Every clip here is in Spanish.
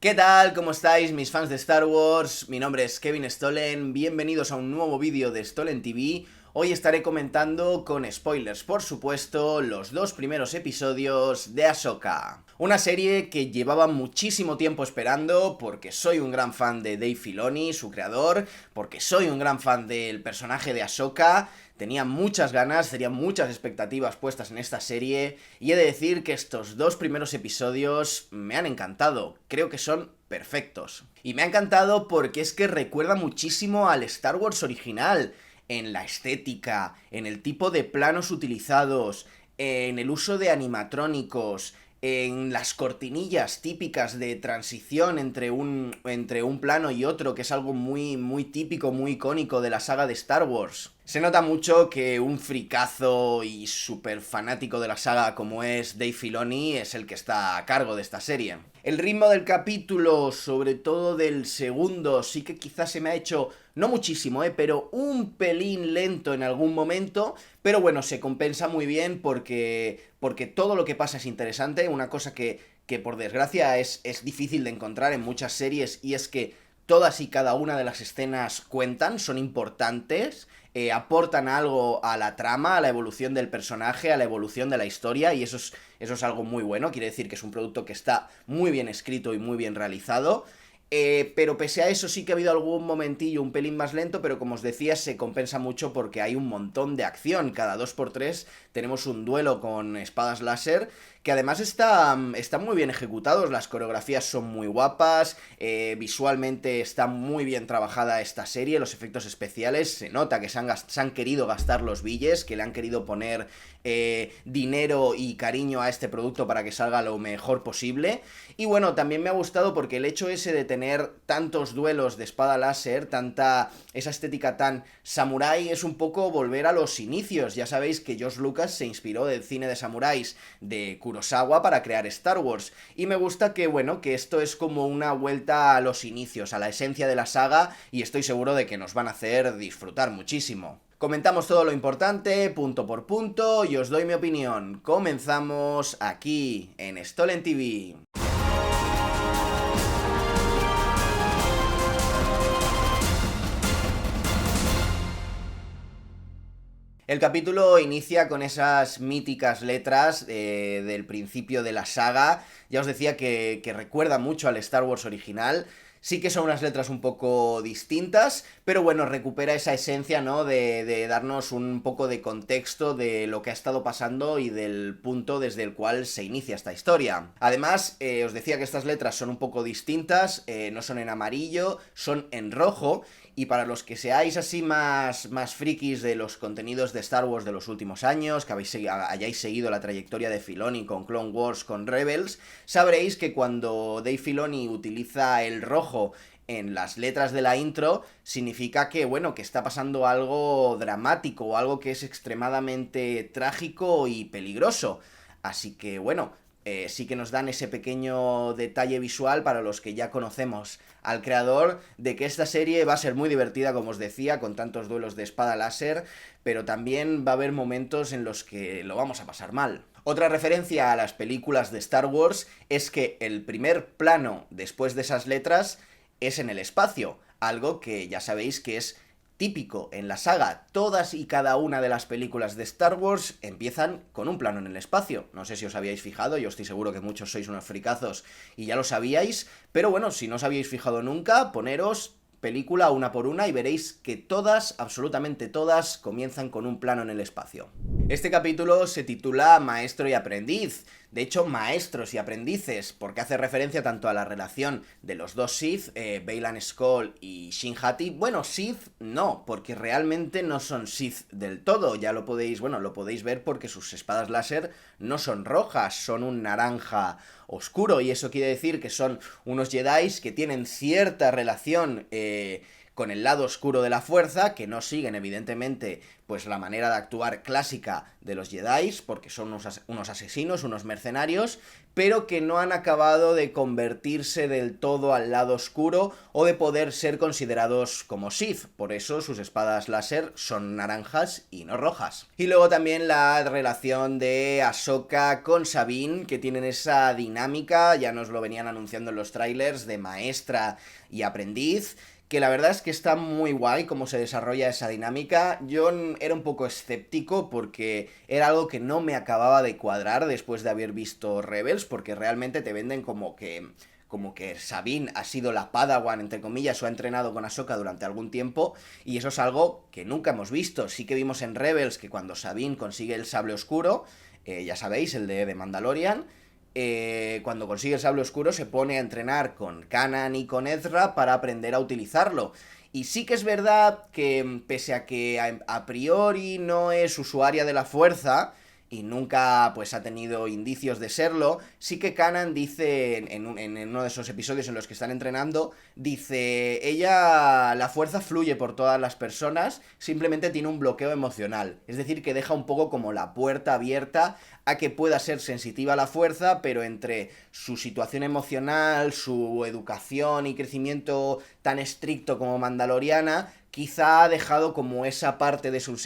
¿Qué tal? ¿Cómo estáis, mis fans de Star Wars? Mi nombre es Kevin Stolen, bienvenidos a un nuevo vídeo de Stolen TV. Hoy estaré comentando con spoilers, por supuesto, los dos primeros episodios de Ahsoka. Una serie que llevaba muchísimo tiempo esperando porque soy un gran fan de Dave Filoni, su creador, porque soy un gran fan del personaje de Ahsoka. Tenía muchas ganas, tenía muchas expectativas puestas en esta serie y he de decir que estos dos primeros episodios me han encantado, creo que son perfectos. Y me ha encantado porque es que recuerda muchísimo al Star Wars original, en la estética, en el tipo de planos utilizados, en el uso de animatrónicos, en las cortinillas típicas de transición entre un plano y otro, que es algo muy típico, muy icónico de la saga de Star Wars. Se nota mucho que un fricazo y súper fanático de la saga como es Dave Filoni es el que está a cargo de esta serie. El ritmo del capítulo, sobre todo del segundo, sí que quizás se me ha hecho, no muchísimo, pero un pelín lento en algún momento, pero bueno, se compensa muy bien porque todo lo que pasa es interesante, una cosa que por desgracia es difícil de encontrar en muchas series, y es que todas y cada una de las escenas cuentan, son importantes, aportan algo a la trama, a la evolución del personaje, a la evolución de la historia, y eso es algo muy bueno, quiere decir que es un producto que está muy bien escrito y muy bien realizado. Pero pese a eso sí que ha habido algún momentillo un pelín más lento, pero como os decía se compensa mucho porque hay un montón de acción. Cada 2x3 tenemos un duelo con espadas láser que además está muy bien ejecutados, las coreografías son muy guapas, visualmente está muy bien trabajada esta serie, los efectos especiales, se nota que se han querido gastar los billes, que le han querido poner dinero y cariño a este producto para que salga lo mejor posible. Y bueno, también me ha gustado porque el hecho ese de tener tantos duelos de espada láser, esa estética tan samurái, es un poco volver a los inicios. Ya sabéis que George Lucas se inspiró del cine de samuráis de Kurosawa para crear Star Wars, y me gusta que, bueno, que esto es como una vuelta a los inicios, a la esencia de la saga, y estoy seguro de que nos van a hacer disfrutar muchísimo. Comentamos todo lo importante, punto por punto, y os doy mi opinión. Comenzamos aquí, en Stolen TV. El capítulo inicia con esas míticas letras del principio de la saga. Ya os decía que recuerda mucho al Star Wars original. Sí que son unas letras un poco distintas, pero bueno, recupera esa esencia, ¿no? De darnos un poco de contexto de lo que ha estado pasando y del punto desde el cual se inicia esta historia. Además, os decía que estas letras son un poco distintas, no son en amarillo, son en rojo. Y para los que seáis así más frikis de los contenidos de Star Wars de los últimos años, que hayáis seguido la trayectoria de Filoni con Clone Wars, con Rebels, sabréis que cuando Dave Filoni utiliza el rojo en las letras de la intro, significa que, bueno, que está pasando algo dramático o algo que es extremadamente trágico y peligroso. Así que, bueno, sí que nos dan ese pequeño detalle visual para los que ya conocemos al creador de que esta serie va a ser muy divertida, como os decía, con tantos duelos de espada láser, pero también va a haber momentos en los que lo vamos a pasar mal. Otra referencia a las películas de Star Wars es que el primer plano después de esas letras es en el espacio, algo que ya sabéis que es típico en la saga. Todas y cada una de las películas de Star Wars empiezan con un plano en el espacio. No sé si os habíais fijado, yo estoy seguro que muchos sois unos fricazos y ya lo sabíais, pero bueno, si no os habíais fijado nunca, poneros película una por una y veréis que todas, absolutamente todas, comienzan con un plano en el espacio. Este capítulo se titula Maestro y Aprendiz. De hecho, maestros y aprendices, porque hace referencia tanto a la relación de los dos Sith, Baylan Skoll y Shin Hati. Bueno, Sith no, porque realmente no son Sith del todo. Ya lo podéis, bueno, lo podéis ver porque sus espadas láser no son rojas, son un naranja oscuro, y eso quiere decir que son unos Jedis que tienen cierta relación con el lado oscuro de la fuerza, que no siguen evidentemente pues la manera de actuar clásica de los Jedi, porque son unos asesinos, unos mercenarios, pero que no han acabado de convertirse del todo al lado oscuro o de poder ser considerados como Sith. Por eso sus espadas láser son naranjas y no rojas. Y luego también la relación de Ahsoka con Sabine, que tienen esa dinámica, ya nos lo venían anunciando en los trailers, de maestra y aprendiz, que la verdad es que está muy guay cómo se desarrolla esa dinámica. Yo era un poco escéptico porque era algo que no me acababa de cuadrar después de haber visto Rebels, porque realmente te venden como que Sabine ha sido la Padawan, entre comillas, o ha entrenado con Ahsoka durante algún tiempo, y eso es algo que nunca hemos visto. Sí que vimos en Rebels que cuando Sabine consigue el sable oscuro, ya sabéis, el de Mandalorian, cuando consigue el sable oscuro se pone a entrenar con Kanan y con Ezra para aprender a utilizarlo. Y sí que es verdad que, pese a que a priori no es usuaria de la fuerza y nunca pues ha tenido indicios de serlo, sí que Kanan dice en uno de esos episodios en los que están entrenando, dice, ella, la fuerza fluye por todas las personas, simplemente tiene un bloqueo emocional, es decir, que deja un poco como la puerta abierta a que pueda ser sensitiva a la fuerza, pero entre su situación emocional, su educación y crecimiento tan estricto como mandaloriana, quizá ha dejado como esa parte de su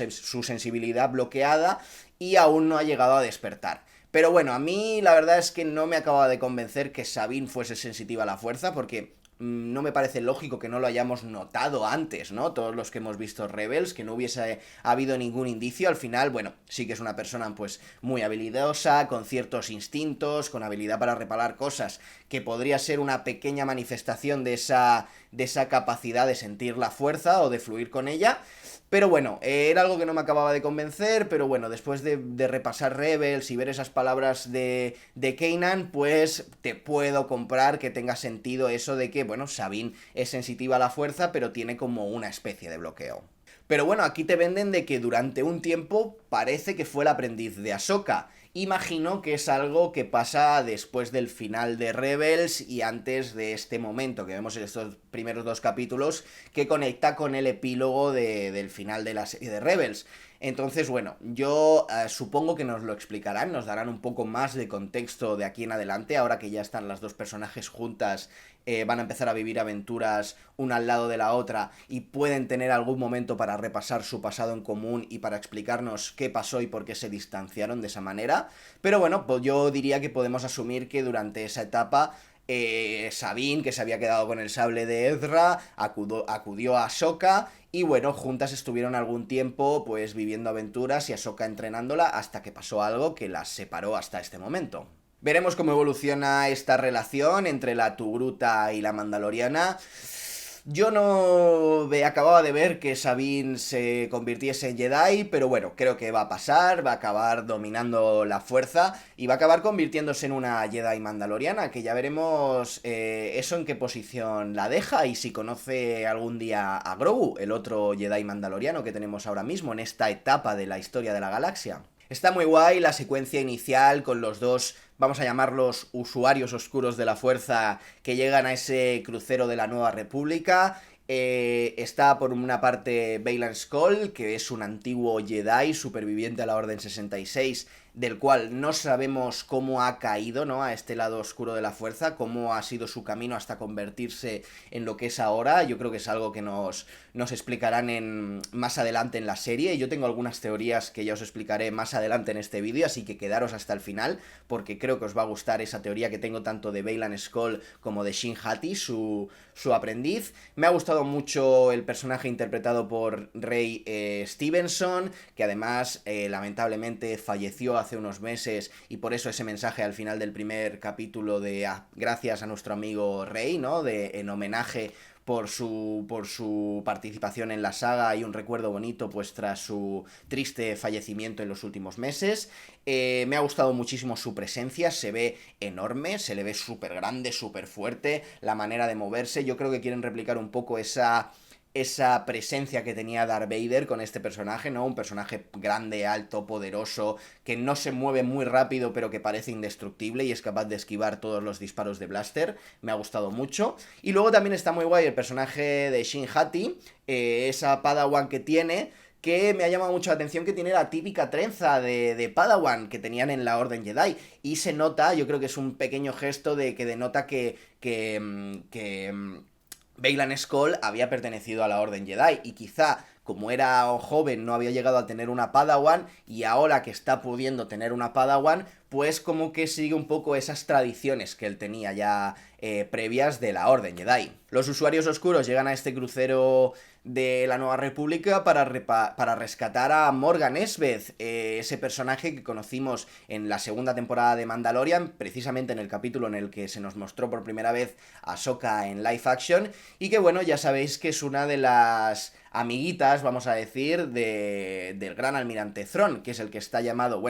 sensibilidad bloqueada y aún no ha llegado a despertar. Pero bueno, a mí la verdad es que no me acababa de convencer que Sabine fuese sensitiva a la fuerza, porque no me parece lógico que no lo hayamos notado antes, ¿no? Todos los que hemos visto Rebels, que no hubiese habido ningún indicio. Al final, bueno, sí que es una persona pues muy habilidosa, con ciertos instintos, con habilidad para reparar cosas, que podría ser una pequeña manifestación de esa capacidad de sentir la fuerza o de fluir con ella. Pero bueno, era algo que no me acababa de convencer, pero bueno, después de repasar Rebels y ver esas palabras de Kanan, pues te puedo comprar que tenga sentido eso de que, bueno, Sabine es sensitiva a la fuerza, pero tiene como una especie de bloqueo. Pero bueno, aquí te venden de que durante un tiempo parece que fue el aprendiz de Ahsoka. Imagino que es algo que pasa después del final de Rebels y antes de este momento que vemos en estos primeros dos capítulos, que conecta con el epílogo del final de la serie de Rebels. Entonces, bueno, yo supongo que nos lo explicarán, nos darán un poco más de contexto de aquí en adelante, ahora que ya están las dos personajes juntas, van a empezar a vivir aventuras una al lado de la otra y pueden tener algún momento para repasar su pasado en común y para explicarnos qué pasó y por qué se distanciaron de esa manera. Pero bueno, pues yo diría que podemos asumir que durante esa etapa Sabine, que se había quedado con el sable de Ezra, acudió a Ahsoka y bueno, juntas estuvieron algún tiempo pues viviendo aventuras y Ahsoka entrenándola hasta que pasó algo que las separó hasta este momento. Veremos cómo evoluciona esta relación entre la Togruta y la Mandaloriana. Yo no acababa de ver que Sabine se convirtiese en Jedi, pero bueno, creo que va a pasar, va a acabar dominando la fuerza y va a acabar convirtiéndose en una Jedi mandaloriana, que ya veremos eso en qué posición la deja y si conoce algún día a Grogu, el otro Jedi mandaloriano que tenemos ahora mismo en esta etapa de la historia de la galaxia. Está muy guay la secuencia inicial con los dos, vamos a llamarlos usuarios oscuros de la fuerza, que llegan a ese crucero de la Nueva República. Está por una parte Baylan Skoll, que es un antiguo Jedi superviviente a la Orden 66, del cual no sabemos cómo ha caído, ¿no?, a este lado oscuro de la fuerza, cómo ha sido su camino hasta convertirse en lo que es ahora. Yo creo que es algo que nos explicarán más adelante en la serie. Yo tengo algunas teorías que ya os explicaré más adelante en este vídeo, así que quedaros hasta el final, porque creo que os va a gustar esa teoría que tengo tanto de Baylan Skoll como de Shin Hati, su aprendiz. Me ha gustado mucho el personaje interpretado por Ray Stevenson, que además lamentablemente falleció hace unos meses, y por eso ese mensaje al final del primer capítulo de gracias a nuestro amigo Rey, ¿no?, en homenaje por su participación en la saga y un recuerdo bonito pues tras su triste fallecimiento en los últimos meses. Me ha gustado muchísimo su presencia, se ve enorme, se le ve súper grande, súper fuerte, la manera de moverse. Yo creo que quieren replicar un poco esa esa presencia que tenía Darth Vader con este personaje, ¿no? Un personaje grande, alto, poderoso, que no se mueve muy rápido, pero que parece indestructible y es capaz de esquivar todos los disparos de blaster. Me ha gustado mucho. Y luego también está muy guay el personaje de Shin Hati, esa Padawan que tiene, que me ha llamado mucho la atención, que tiene la típica trenza de Padawan que tenían en la Orden Jedi. Y se nota, yo creo que es un pequeño gesto de que denota que Baylan Skoll había pertenecido a la Orden Jedi y quizá como era joven no había llegado a tener una Padawan y ahora que está pudiendo tener una Padawan, pues como que sigue un poco esas tradiciones que él tenía ya previas de la Orden Jedi. Los usuarios oscuros llegan a este crucero de la Nueva República para rescatar a Morgan Elsbeth, ese personaje que conocimos en la segunda temporada de Mandalorian, precisamente en el capítulo en el que se nos mostró por primera vez a Ahsoka en live action, y que bueno, ya sabéis que es una de las amiguitas, vamos a decir, del gran almirante Thrawn, que es el que está llamado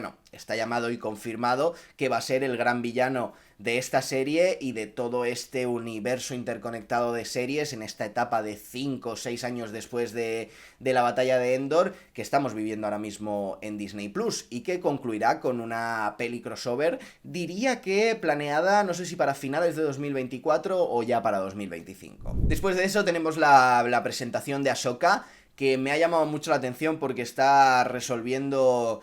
y confirmado que va a ser el gran villano de esta serie y de todo este universo interconectado de series en esta etapa de 5 o 6 años después de la batalla de Endor que estamos viviendo ahora mismo en Disney Plus y que concluirá con una peli crossover, diría que planeada, no sé si para finales de 2024 o ya para 2025. Después de eso tenemos la presentación de Ahsoka, que me ha llamado mucho la atención porque está resolviendo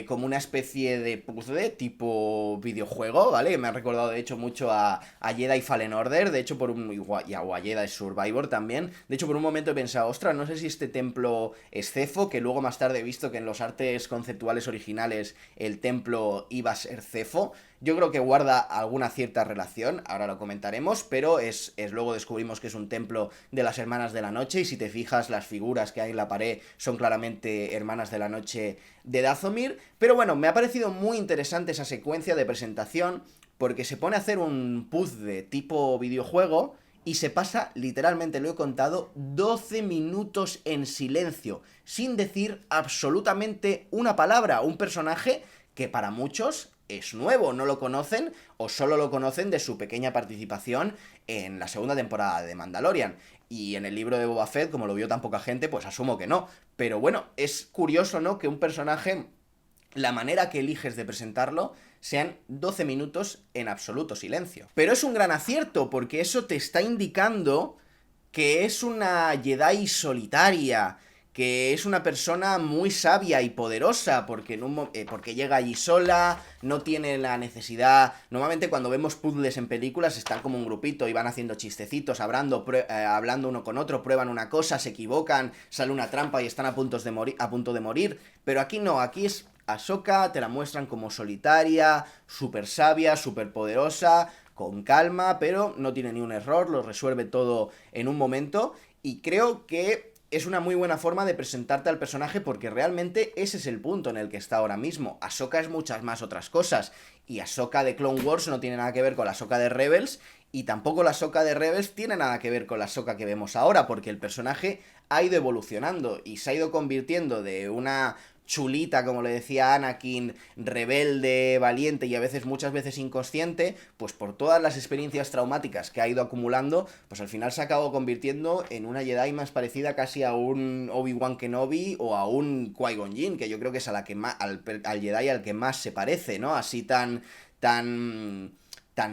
como una especie de puzzle tipo videojuego, ¿vale? Me ha recordado de hecho mucho a Jedi Fallen Order, de hecho o a Jedi Survivor también. De hecho por un momento he pensado, ostras, no sé si este templo es Cefo, que luego más tarde he visto que en los artes conceptuales originales el templo iba a ser Cefo. Yo creo que guarda alguna cierta relación, ahora lo comentaremos, pero luego descubrimos que es un templo de las Hermanas de la Noche, y si te fijas las figuras que hay en la pared son claramente Hermanas de la Noche de Dathomir. Pero bueno, me ha parecido muy interesante esa secuencia de presentación porque se pone a hacer un puzzle tipo videojuego y se pasa, literalmente lo he contado, 12 minutos en silencio, sin decir absolutamente una palabra. Un personaje que para muchos es nuevo, no lo conocen o solo lo conocen de su pequeña participación en la segunda temporada de Mandalorian. Y en el libro de Boba Fett, como lo vio tan poca gente, pues asumo que no. Pero bueno, es curioso, ¿no? Que un personaje, la manera que eliges de presentarlo, sean 12 minutos en absoluto silencio. Pero es un gran acierto, porque eso te está indicando que es una Jedi solitaria, que es una persona muy sabia y poderosa, porque, porque llega allí sola, no tiene la necesidad. Normalmente cuando vemos puzzles en películas están como un grupito y van haciendo chistecitos, hablando uno con otro, prueban una cosa, se equivocan, sale una trampa y están a punto de morir, pero aquí no, aquí es Ahsoka, te la muestran como solitaria, súper sabia, súper poderosa, con calma, pero no tiene ni un error, lo resuelve todo en un momento, y creo que es una muy buena forma de presentarte al personaje porque realmente ese es el punto en el que está ahora mismo. Ahsoka es muchas más otras cosas, y Ahsoka de Clone Wars no tiene nada que ver con la Ahsoka de Rebels, y tampoco la Ahsoka de Rebels tiene nada que ver con la Ahsoka que vemos ahora, porque el personaje ha ido evolucionando y se ha ido convirtiendo de una chulita, como le decía Anakin, rebelde, valiente y a veces, muchas veces inconsciente, pues por todas las experiencias traumáticas que ha ido acumulando, pues al final se ha acabado convirtiendo en una Jedi más parecida casi a un Obi-Wan Kenobi o a un Qui-Gon Jinn, que yo creo que es a la que más, al Jedi al que más se parece, ¿no? Así tan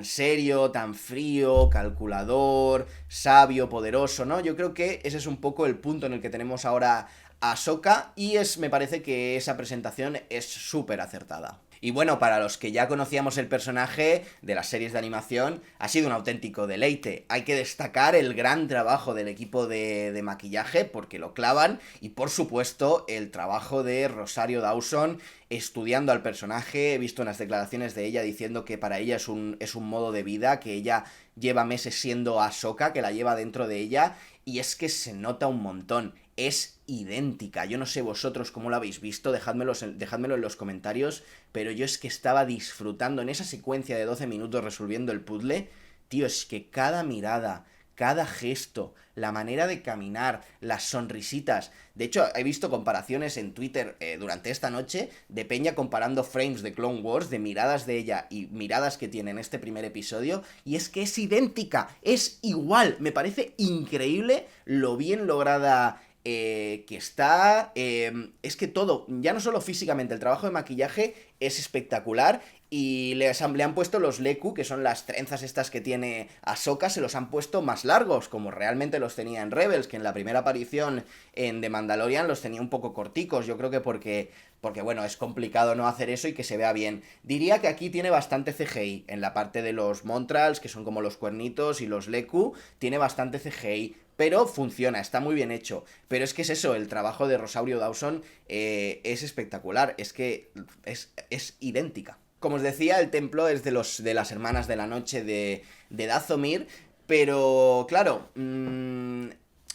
serio, tan frío, calculador, sabio, poderoso, ¿no? Yo creo que ese es un poco el punto en el que tenemos ahora a Ahsoka, y me parece que esa presentación es súper acertada. Y bueno, para los que ya conocíamos el personaje de las series de animación, ha sido un auténtico deleite. Hay que destacar el gran trabajo del equipo de maquillaje, porque lo clavan, y por supuesto el trabajo de Rosario Dawson estudiando al personaje. He visto unas declaraciones de ella diciendo que para ella es un modo de vida, que ella lleva meses siendo Ahsoka, que la lleva dentro de ella, y es que se nota un montón. Es idéntica. Yo no sé vosotros cómo lo habéis visto, dejádmelo en los comentarios, pero yo es que estaba disfrutando en esa secuencia de 12 minutos resolviendo el puzzle. Tío, es que cada mirada, cada gesto, la manera de caminar, las sonrisitas. De hecho, he visto comparaciones en Twitter durante esta noche de Peña comparando frames de Clone Wars, de miradas de ella y miradas que tiene en este primer episodio, y es que es idéntica, es igual. Me parece increíble lo bien lograda que está. Es que todo, ya no solo físicamente, el trabajo de maquillaje es espectacular. Y le han puesto los Leku, que son las trenzas estas que tiene Ahsoka, se los han puesto más largos, como realmente los tenía en Rebels, que en la primera aparición en The Mandalorian los tenía un poco corticos. Yo creo que porque bueno, es complicado no hacer eso y que se vea bien. Diría que aquí tiene bastante CGI, en la parte de los Montrals, que son como los cuernitos, y los Leku, tiene bastante CGI. Pero funciona, está muy bien hecho. Pero es que es eso, el trabajo de Rosario Dawson es espectacular, es que es idéntica. Como os decía, el templo es de las hermanas de la noche de Dathomir, pero claro,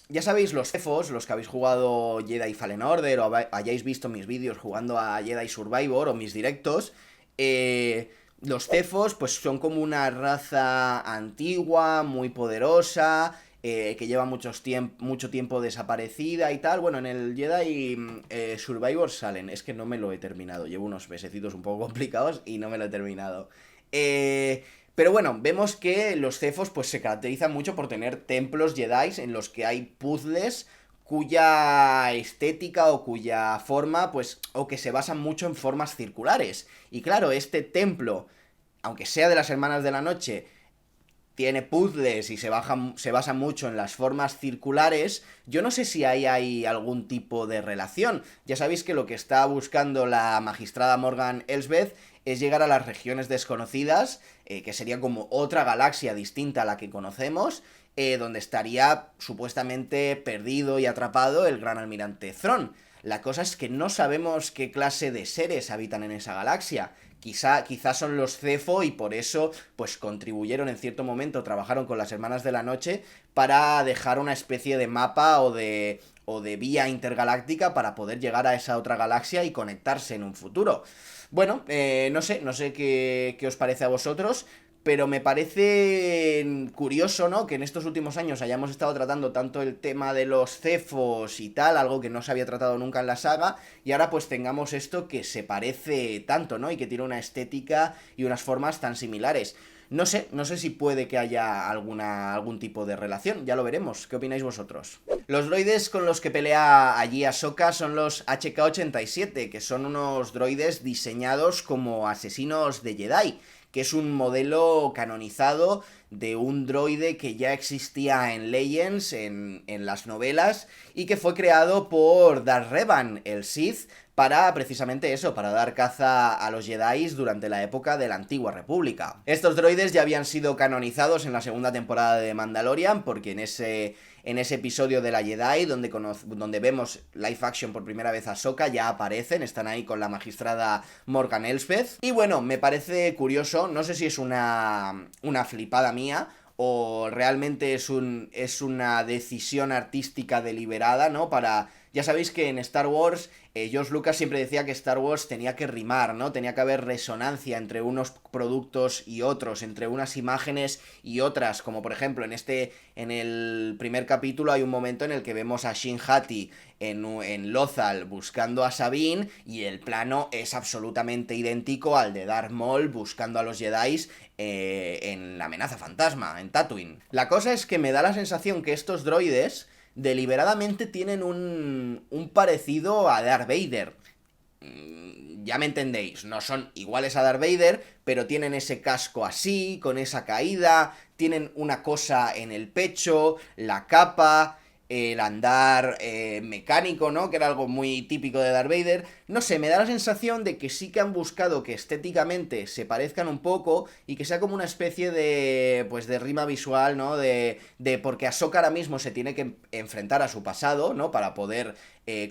ya sabéis, los cefos, los que habéis jugado Jedi Fallen Order o hayáis visto mis vídeos jugando a Jedi Survivor o mis directos, los cefos pues son como una raza antigua, muy poderosa, que lleva mucho tiempo desaparecida y tal. Bueno, en el Jedi Survivor salen, es que no me lo he terminado, llevo unos mesecitos un poco complicados y no me lo he terminado. Pero bueno, vemos que los cefos pues se caracterizan mucho por tener templos Jedi en los que hay puzzles cuya estética o cuya forma, pues, o que se basan mucho en formas circulares. Y claro, este templo, aunque sea de las Hermanas de la Noche, tiene puzzles y se basa mucho en las formas circulares. Yo no sé si ahí hay algún tipo de relación. Ya sabéis que lo que está buscando la magistrada Morgan Elsbeth es llegar a las regiones desconocidas, que sería como otra galaxia distinta a la que conocemos, donde estaría supuestamente perdido y atrapado el gran almirante Thrawn. La cosa es que no sabemos qué clase de seres habitan en esa galaxia. Quizá son los Cefo y por eso pues contribuyeron en cierto momento, trabajaron con las Hermanas de la Noche para dejar una especie de mapa o de vía intergaláctica para poder llegar a esa otra galaxia y conectarse en un futuro. Bueno, no sé qué os parece a vosotros, pero me parece curioso, ¿no?, que en estos últimos años hayamos estado tratando tanto el tema de los cefos y tal, algo que no se había tratado nunca en la saga, y ahora pues tengamos esto que se parece tanto, ¿no?, y que tiene una estética y unas formas tan similares. No sé si puede que haya algún tipo de relación, ya lo veremos. ¿Qué opináis vosotros? Los droides con los que pelea allí Ahsoka son los HK-87, que son unos droides diseñados como asesinos de Jedi, que es un modelo canonizado de un droide que ya existía en Legends, en las novelas, y que fue creado por Darth Revan, el Sith, para precisamente eso, para dar caza a los Jedi durante la época de la Antigua República. Estos droides ya habían sido canonizados en la segunda temporada de Mandalorian, porque en ese episodio de la Jedi, donde vemos live action por primera vez a Ahsoka, ya aparecen, están ahí con la magistrada Morgan Elsbeth. Y bueno, me parece curioso, no sé si es una flipada mía o realmente es una decisión artística deliberada, ¿no? Ya sabéis que en Star Wars, George Lucas siempre decía que Star Wars tenía que rimar, ¿no? Tenía que haber resonancia entre unos productos y otros, entre unas imágenes y otras, como por ejemplo en el primer capítulo hay un momento en el que vemos a Shin Hati en Lothal buscando a Sabine y el plano es absolutamente idéntico al de Darth Maul buscando a los Jedi en La Amenaza Fantasma, en Tatooine. La cosa es que me da la sensación que estos droides deliberadamente tienen un parecido a Darth Vader. Ya me entendéis, no son iguales a Darth Vader, pero tienen ese casco así, con esa caída, tienen una cosa en el pecho, la capa, el andar mecánico, ¿no?, que era algo muy típico de Darth Vader. No sé, me da la sensación de que sí que han buscado que estéticamente se parezcan un poco y que sea como una especie de, pues, de rima visual, ¿no?, porque Ahsoka ahora mismo se tiene que enfrentar a su pasado, ¿no?, para poder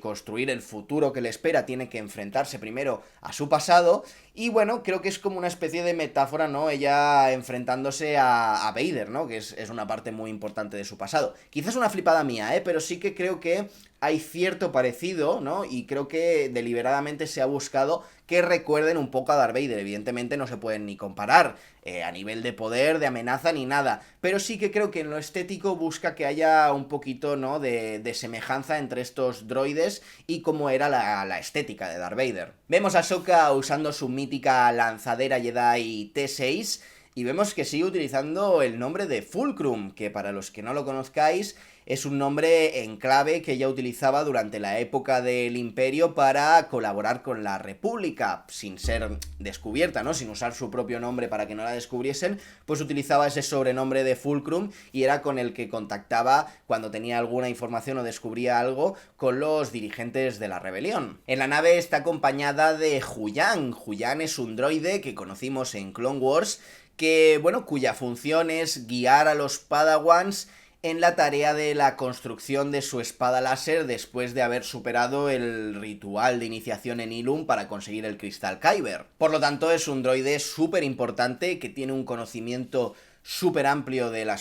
construir el futuro que le espera, tiene que enfrentarse primero a su pasado. Y bueno, creo que es como una especie de metáfora, ¿no?, ella enfrentándose a Vader, ¿no?, que es una parte muy importante de su pasado. Quizás una flipada mía, pero sí que creo que hay cierto parecido, ¿no?, y creo que deliberadamente se ha buscado que recuerden un poco a Darth Vader. Evidentemente no se pueden ni comparar a nivel de poder, de amenaza ni nada, pero sí que creo que en lo estético busca que haya un poquito, ¿no?, de semejanza entre estos droides y cómo era la estética de Darth Vader. Vemos a Ahsoka usando su mítica lanzadera Jedi T6 y vemos que sigue utilizando el nombre de Fulcrum, que para los que no lo conozcáis es un nombre en clave que ella utilizaba durante la época del Imperio para colaborar con la República, sin ser descubierta, ¿no?, sin usar su propio nombre para que no la descubriesen, pues utilizaba ese sobrenombre de Fulcrum y era con el que contactaba cuando tenía alguna información o descubría algo con los dirigentes de la rebelión. En la nave está acompañada de Huyang. Huyang es un droide que conocimos en Clone Wars, que, bueno, cuya función es guiar a los Padawans en la tarea de la construcción de su espada láser después de haber superado el ritual de iniciación en Ilum para conseguir el cristal Kyber. Por lo tanto, es un droide súper importante que tiene un conocimiento súper amplio de la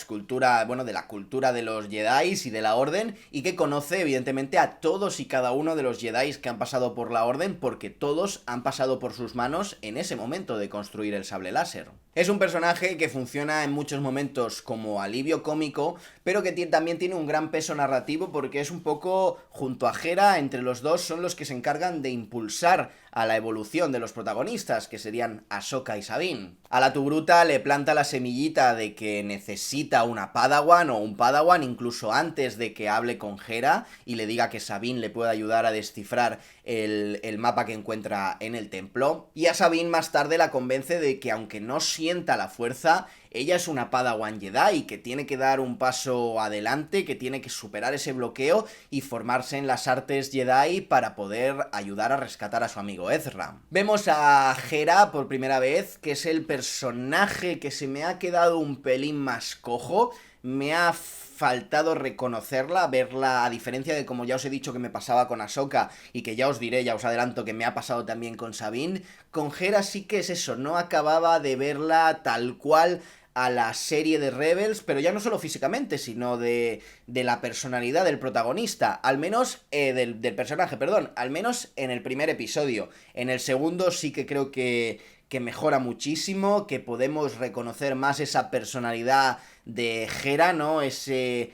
cultura de los Jedi y de la Orden, y que conoce evidentemente a todos y cada uno de los Jedi que han pasado por la Orden, porque todos han pasado por sus manos en ese momento de construir el sable láser. Es un personaje que funciona en muchos momentos como alivio cómico, pero que también tiene un gran peso narrativo porque es un poco, junto a Hera, entre los dos son los que se encargan de impulsar a la evolución de los protagonistas, que serían Ahsoka y Sabine. A la Tugruta le planta la semillita de que necesita una Padawan o un Padawan incluso antes de que hable con Hera y le diga que Sabine le puede ayudar a descifrar el mapa que encuentra en el templo. Y a Sabine más tarde la convence de que aunque no sienta la fuerza, ella es una Padawan Jedi, que tiene que dar un paso adelante, que tiene que superar ese bloqueo y formarse en las artes Jedi para poder ayudar a rescatar a su amigo Ezra. Vemos a Hera por primera vez, que es el personaje que se me ha quedado un pelín más cojo. Me ha faltado reconocerla, verla, a diferencia de como ya os he dicho que me pasaba con Ahsoka y que ya os diré, ya os adelanto que me ha pasado también con Sabine. Con Hera sí que es eso, no acababa de verla tal cual a la serie de Rebels, pero ya no solo físicamente, sino de la personalidad del protagonista, al menos del personaje, perdón, al menos en el primer episodio. En el segundo sí que creo que mejora muchísimo, que podemos reconocer más esa personalidad de Hera, ¿no? Ese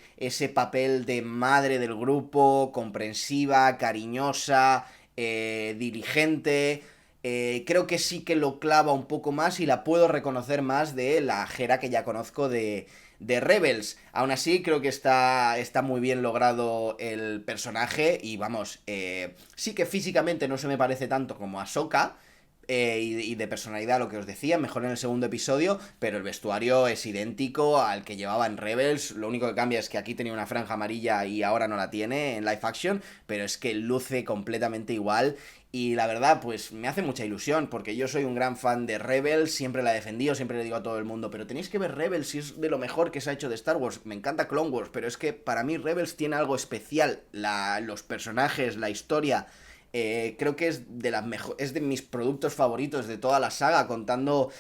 papel de madre del grupo, comprensiva, cariñosa, diligente. Creo que sí que lo clava un poco más y la puedo reconocer más de la Hera que ya conozco de Rebels. Aún así, creo que está muy bien logrado el personaje y vamos, sí que físicamente no se me parece tanto como Ahsoka, y de personalidad, lo que os decía, mejor en el segundo episodio, pero el vestuario es idéntico al que llevaba en Rebels. Lo único que cambia es que aquí tenía una franja amarilla y ahora no la tiene en live action, pero es que luce completamente igual. Y la verdad, pues me hace mucha ilusión, porque yo soy un gran fan de Rebels, siempre la he defendido, siempre le digo a todo el mundo, pero tenéis que ver Rebels si es de lo mejor que se ha hecho de Star Wars. Me encanta Clone Wars, pero es que para mí Rebels tiene algo especial, los personajes, la historia. Creo que es es de mis productos favoritos de toda la saga, contando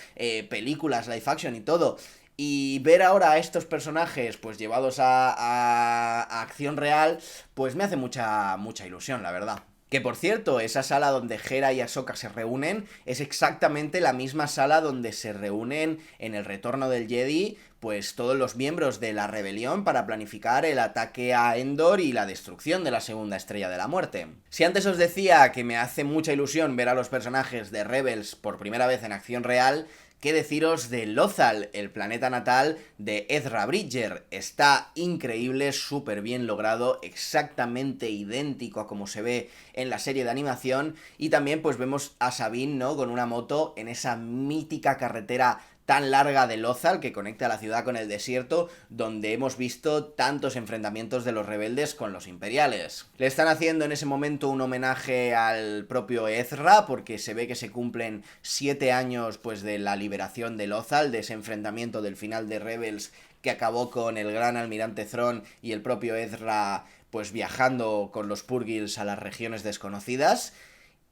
películas, live action y todo. Y ver ahora a estos personajes pues llevados a acción real, pues me hace mucha ilusión, la verdad. Que por cierto, esa sala donde Hera y Ahsoka se reúnen es exactamente la misma sala donde se reúnen en el Retorno del Jedi, pues todos los miembros de la rebelión para planificar el ataque a Endor y la destrucción de la segunda estrella de la muerte. Si antes os decía que me hace mucha ilusión ver a los personajes de Rebels por primera vez en acción real, ¿qué deciros de Lothal, el planeta natal de Ezra Bridger? Está increíble, súper bien logrado, exactamente idéntico a como se ve en la serie de animación. Y también pues vemos a Sabine, ¿no?, con una moto en esa mítica carretera tan larga de Lothal que conecta la ciudad con el desierto, donde hemos visto tantos enfrentamientos de los rebeldes con los imperiales. Le están haciendo en ese momento un homenaje al propio Ezra, porque se ve que se cumplen 7 años pues de la liberación de Lothal, de ese enfrentamiento del final de Rebels que acabó con el gran almirante Thrawn y el propio Ezra pues viajando con los Purgils a las regiones desconocidas.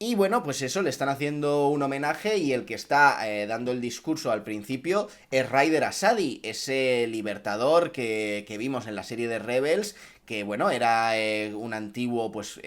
Y bueno, pues eso, le están haciendo un homenaje y el que está dando el discurso al principio es Ryder Asadi, ese libertador que vimos en la serie de Rebels, que bueno, era un antiguo pues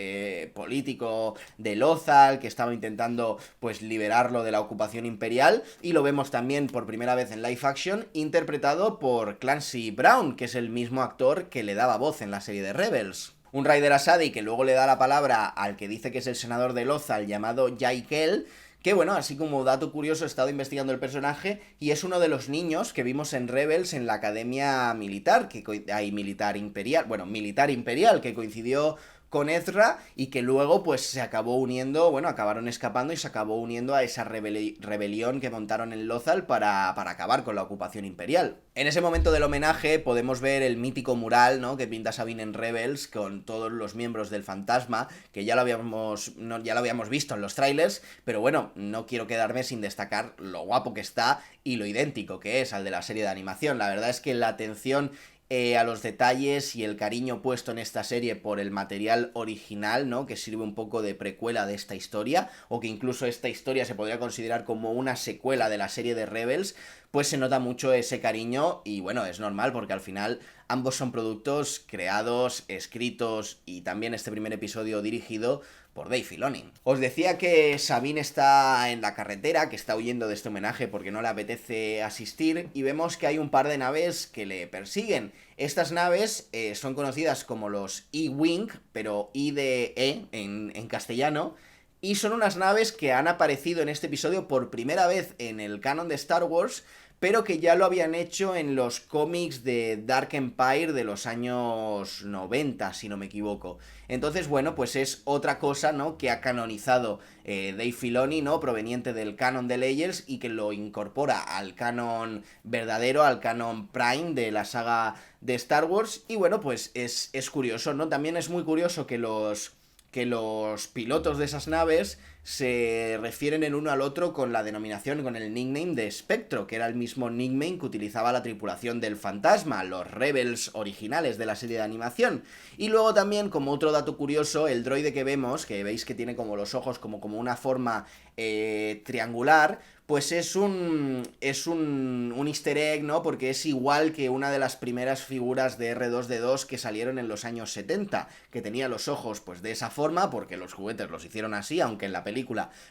político de Lothal, que estaba intentando pues liberarlo de la ocupación imperial, y lo vemos también por primera vez en live action, interpretado por Clancy Brown, que es el mismo actor que le daba voz en la serie de Rebels. Un Ryder Asadi que luego le da la palabra al que dice que es el senador de Lothal llamado Jaikel, que bueno, así como dato curioso, he estado investigando el personaje y es uno de los niños que vimos en Rebels en la academia militar, hay militar imperial, bueno, militar imperial, que coincidió con Ezra y que luego pues se acabó uniendo, bueno, acabaron escapando y se acabó uniendo a esa rebelión que montaron en Lothal para acabar con la ocupación imperial. En ese momento del homenaje podemos ver el mítico mural, ¿no?, que pinta Sabine en Rebels con todos los miembros del Fantasma, que ya lo habíamos visto en los trailers, pero bueno, no quiero quedarme sin destacar lo guapo que está y lo idéntico que es al de la serie de animación. La verdad es que la atención a los detalles y el cariño puesto en esta serie por el material original, ¿no?, que sirve un poco de precuela de esta historia, o que incluso esta historia se podría considerar como una secuela de la serie de Rebels, pues se nota mucho ese cariño y bueno, es normal porque al final ambos son productos creados, escritos y también este primer episodio dirigido por Dave Filoni. Os decía que Sabine está en la carretera, que está huyendo de este homenaje porque no le apetece asistir, y vemos que hay un par de naves que le persiguen. Estas naves son conocidas como los E-Wing, pero I de en castellano, y son unas naves que han aparecido en este episodio por primera vez en el canon de Star Wars, pero que ya lo habían hecho en los cómics de Dark Empire de los años 90, si no me equivoco. Entonces, bueno, pues es otra cosa, ¿no?, que ha canonizado Dave Filoni, ¿no?, proveniente del canon de Layers y que lo incorpora al canon verdadero, al canon Prime de la saga de Star Wars. Y bueno, pues es curioso, ¿no? También es muy curioso que los pilotos de esas naves se refieren el uno al otro con la denominación, con el nickname de Spectro, que era el mismo nickname que utilizaba la tripulación del Fantasma, los Rebels originales de la serie de animación. Y luego también, como otro dato curioso, el droide que vemos, que veis que tiene como los ojos como una forma triangular, pues es un easter egg, ¿no?, porque es igual que una de las primeras figuras de R2D2 que salieron en los años 70, que tenía los ojos pues de esa forma, porque los juguetes los hicieron así, aunque en la película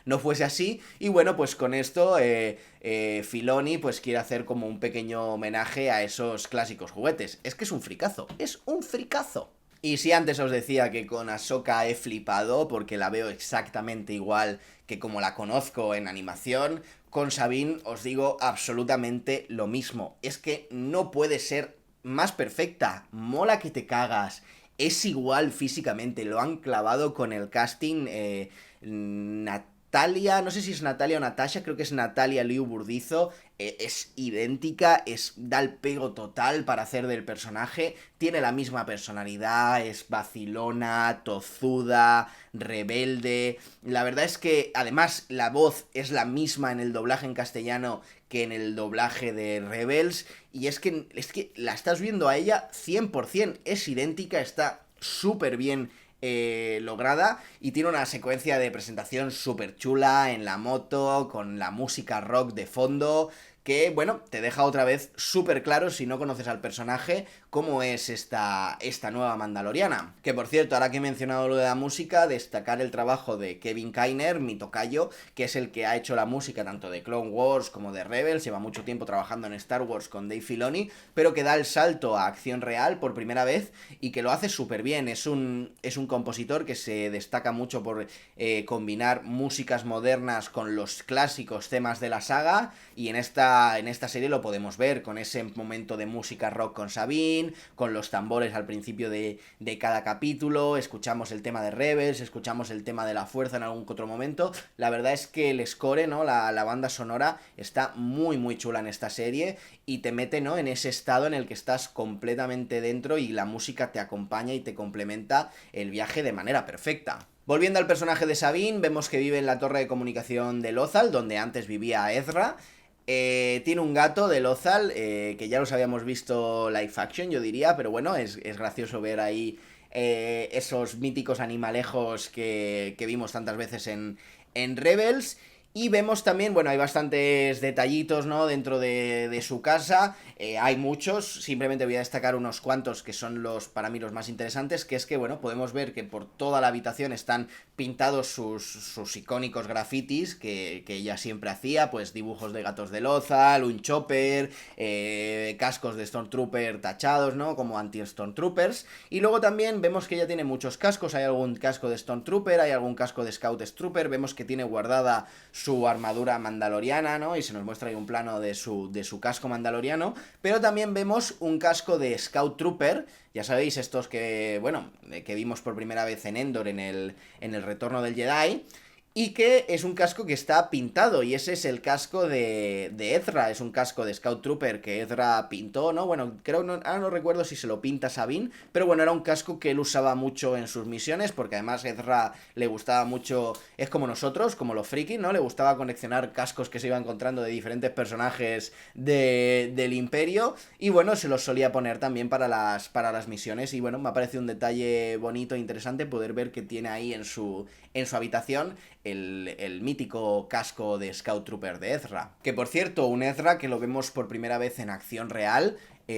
no fuese así, y bueno, pues con esto Filoni pues quiere hacer como un pequeño homenaje a esos clásicos juguetes. Es que es un fricazo, es un fricazo. Y si antes os decía que con Ahsoka he flipado porque la veo exactamente igual que como la conozco en animación, con Sabine os digo absolutamente lo mismo. Es que no puede ser más perfecta, mola que te cagas, es igual físicamente, lo han clavado con el casting. Natalia, no sé si es Natalia o Natasha, creo que es Natalia Liu Burdizo, es idéntica, da el pego total para hacer del personaje, tiene la misma personalidad, es vacilona, tozuda, rebelde. La verdad es que además la voz es la misma en el doblaje en castellano que en el doblaje de Rebels, y es que la estás viendo a ella 100%, es idéntica, está súper bien lograda, y tiene una secuencia de presentación súper chula en la moto, con la música rock de fondo, que, bueno, te deja otra vez súper claro, si no conoces al personaje, cómo es esta nueva Mandaloriana. Que, por cierto, ahora que he mencionado lo de la música, destacar el trabajo de Kevin Kiner, mi tocayo, que es el que ha hecho la música tanto de Clone Wars como de Rebels, lleva mucho tiempo trabajando en Star Wars con Dave Filoni, pero que da el salto a acción real por primera vez y que lo hace súper bien. Es un compositor que se destaca mucho por combinar músicas modernas con los clásicos temas de la saga, y en esta serie lo podemos ver con ese momento de música rock con Sabine, con los tambores al principio de cada capítulo, escuchamos el tema de Rebels, escuchamos el tema de la fuerza en algún otro momento. La verdad es que el score, ¿no?, la banda sonora está muy muy chula en esta serie y te mete, ¿no?, en ese estado en el que estás completamente dentro y la música te acompaña y te complementa el viaje de manera perfecta. Volviendo al personaje de Sabine, vemos que vive en la torre de comunicación de Lothal, donde antes vivía Ezra. Tiene un gato de Lothal, que ya los habíamos visto live action, yo diría, pero bueno, es gracioso ver ahí esos míticos animalejos que vimos tantas veces en Rebels. Y vemos también, bueno, hay bastantes detallitos, ¿no? Dentro de su casa. Hay muchos, simplemente voy a destacar unos cuantos que son para mí los más interesantes, que es que, bueno, podemos ver que por toda la habitación están pintados sus icónicos grafitis que ella siempre hacía, pues dibujos de gatos de Lothal, un chopper, cascos de Stormtrooper tachados, ¿no? Como anti-Stormtroopers. Y luego también vemos que ella tiene muchos cascos, hay algún casco de Stormtrooper, hay algún casco de Scout Trooper, vemos que tiene guardada su armadura mandaloriana, ¿no? Y se nos muestra ahí un plano de su casco mandaloriano, pero también vemos un casco de Scout Trooper, ya sabéis, estos que, bueno, que vimos por primera vez en Endor en el Retorno del Jedi, y que es un casco que está pintado, y ese es el casco de Ezra, es un casco de Scout Trooper que Ezra pintó, ¿no? Bueno, ahora no recuerdo si se lo pinta Sabine, pero bueno, era un casco que él usaba mucho en sus misiones, porque además Ezra le gustaba mucho, es como nosotros, como los frikis, ¿no? Le gustaba coleccionar cascos que se iba encontrando de diferentes personajes del Imperio, y bueno, se los solía poner también para las misiones, y bueno, me ha parecido un detalle bonito e interesante poder ver que tiene ahí en su habitación el mítico casco de Scout Trooper de Ezra. Que por cierto, un Ezra que lo vemos por primera vez en acción real,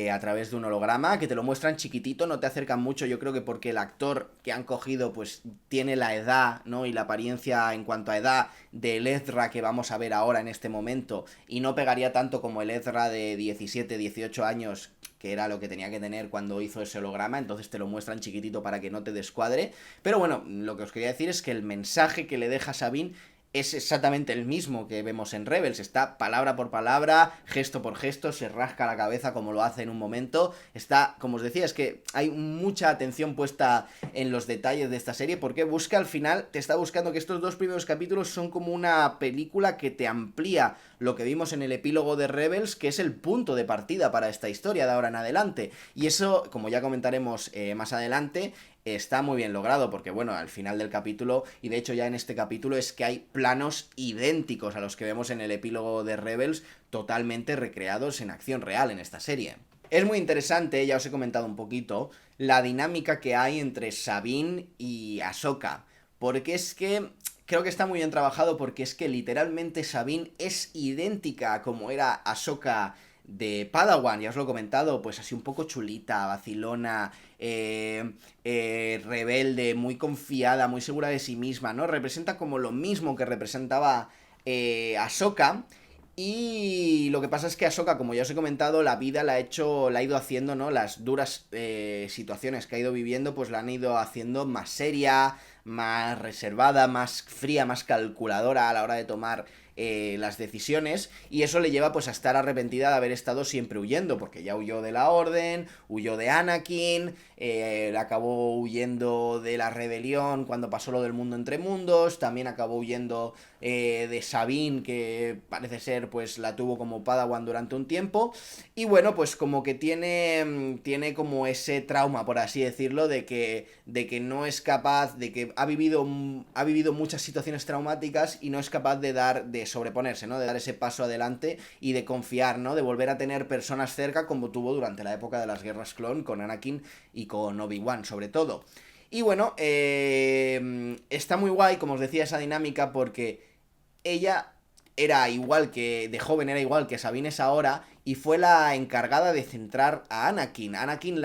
a través de un holograma, que te lo muestran chiquitito, no te acercan mucho, yo creo que porque el actor que han cogido pues tiene la edad, ¿no? Y la apariencia en cuanto a edad del Ezra que vamos a ver ahora en este momento, y no pegaría tanto como el Ezra de 17, 18 años, que era lo que tenía que tener cuando hizo ese holograma, entonces te lo muestran chiquitito para que no te descuadre. Pero bueno, lo que os quería decir es que el mensaje que le deja Sabine es exactamente el mismo que vemos en Rebels, está palabra por palabra, gesto por gesto, se rasca la cabeza como lo hace en un momento, está, como os decía, es que hay mucha atención puesta en los detalles de esta serie, porque busca al final, te está buscando que estos dos primeros capítulos son como una película que te amplía lo que vimos en el epílogo de Rebels, que es el punto de partida para esta historia de ahora en adelante, y eso, como ya comentaremos más adelante, está muy bien logrado, porque bueno, al final del capítulo, y de hecho ya en este capítulo, es que hay planos idénticos a los que vemos en el epílogo de Rebels, totalmente recreados en acción real en esta serie. Es muy interesante, ya os he comentado un poquito, la dinámica que hay entre Sabine y Ahsoka, porque es que creo que está muy bien trabajado, porque es que literalmente Sabine es idéntica a como era Ahsoka de Padawan, ya os lo he comentado, pues así un poco chulita, vacilona, rebelde, muy confiada, muy segura de sí misma, ¿no? Representa como lo mismo que representaba Ahsoka. Y lo que pasa es que Ahsoka, como ya os he comentado, la vida la ha ido haciendo, ¿no? Las duras situaciones que ha ido viviendo, pues la han ido haciendo más seria, más reservada, más fría, más calculadora a la hora de tomar las decisiones, y eso le lleva pues a estar arrepentida de haber estado siempre huyendo, porque ya huyó de la Orden, huyó de Anakin, acabó huyendo de la rebelión cuando pasó lo del mundo entre mundos, también acabó huyendo de Sabine, que parece ser pues la tuvo como Padawan durante un tiempo, y bueno, pues como que tiene como ese trauma, por así decirlo, de que no es capaz, de que ha vivido muchas situaciones traumáticas y no es capaz de sobreponerse, ¿no? De dar ese paso adelante y de confiar, ¿no? De volver a tener personas cerca como tuvo durante la época de las guerras clon con Anakin y con Obi-Wan, sobre todo. Y bueno, está muy guay, como os decía, esa dinámica, porque ella era igual que, de joven era igual que Sabine es ahora, y fue la encargada de centrar a Anakin. Anakin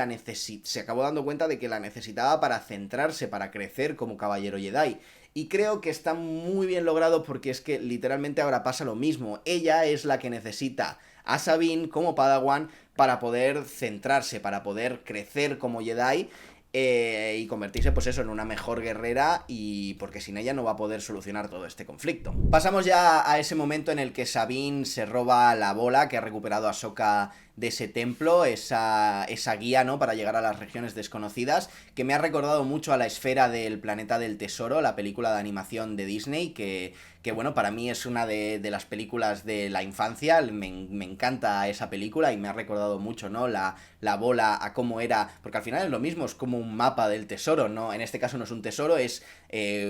se acabó dando cuenta de que la necesitaba para centrarse, para crecer como caballero Jedi. Y creo que está muy bien logrado, porque es que literalmente ahora pasa lo mismo. Ella es la que necesita a Sabine como Padawan para poder centrarse, para poder crecer como Jedi, y convertirse pues eso en una mejor guerrera, y porque sin ella no va a poder solucionar todo este conflicto. Pasamos ya a ese momento en el que Sabine se roba la bola que ha recuperado Ahsoka de ese templo, esa guía, ¿no? Para llegar a las regiones desconocidas, que me ha recordado mucho a la esfera del Planeta del Tesoro, la película de animación de Disney, que bueno, para mí es una de las películas de la infancia, me encanta esa película y me ha recordado mucho, ¿no? La bola, a cómo era, porque al final es lo mismo, es como un mapa del tesoro, ¿no? En este caso no es un tesoro, es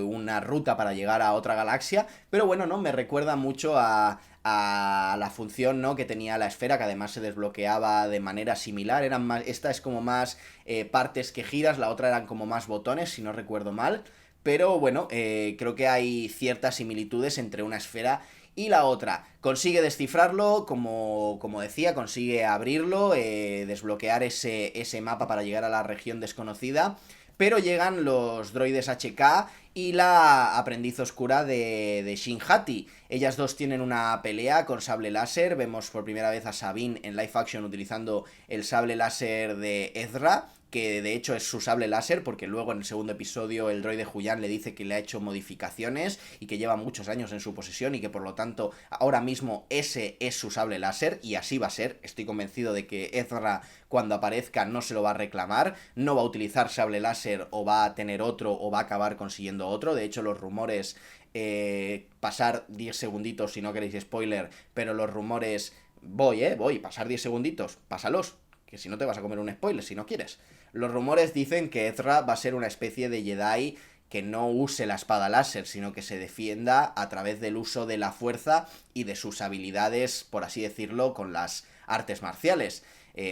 una ruta para llegar a otra galaxia, pero bueno, ¿no? Me recuerda mucho a a la función, ¿no?, que tenía la esfera, que además se desbloqueaba de manera similar. Eran más, esta es como más partes que giras, la otra eran como más botones, si no recuerdo mal. Pero bueno, creo que hay ciertas similitudes entre una esfera y la otra. Consigue descifrarlo, como decía, consigue abrirlo, desbloquear ese mapa para llegar a la región desconocida. Pero llegan los droides HK y la aprendiz oscura de Shin Hati. Ellas dos tienen una pelea con sable láser. Vemos por primera vez a Sabine en live action utilizando el sable láser de Ezra, que de hecho es su sable láser, porque luego en el segundo episodio el droide Huyan le dice que le ha hecho modificaciones y que lleva muchos años en su posesión y que por lo tanto ahora mismo ese es su sable láser, y así va a ser. Estoy convencido de que Ezra, cuando aparezca, no se lo va a reclamar, no va a utilizar sable láser o va a tener otro o va a acabar consiguiendo otro. De hecho, los rumores, pasar 10 segunditos si no queréis spoiler, pero los rumores, voy, pasar 10 segunditos, pásalos, que si no te vas a comer un spoiler si no quieres. Los rumores dicen que Ezra va a ser una especie de Jedi que no use la espada láser, sino que se defienda a través del uso de la fuerza y de sus habilidades, por así decirlo, con las artes marciales.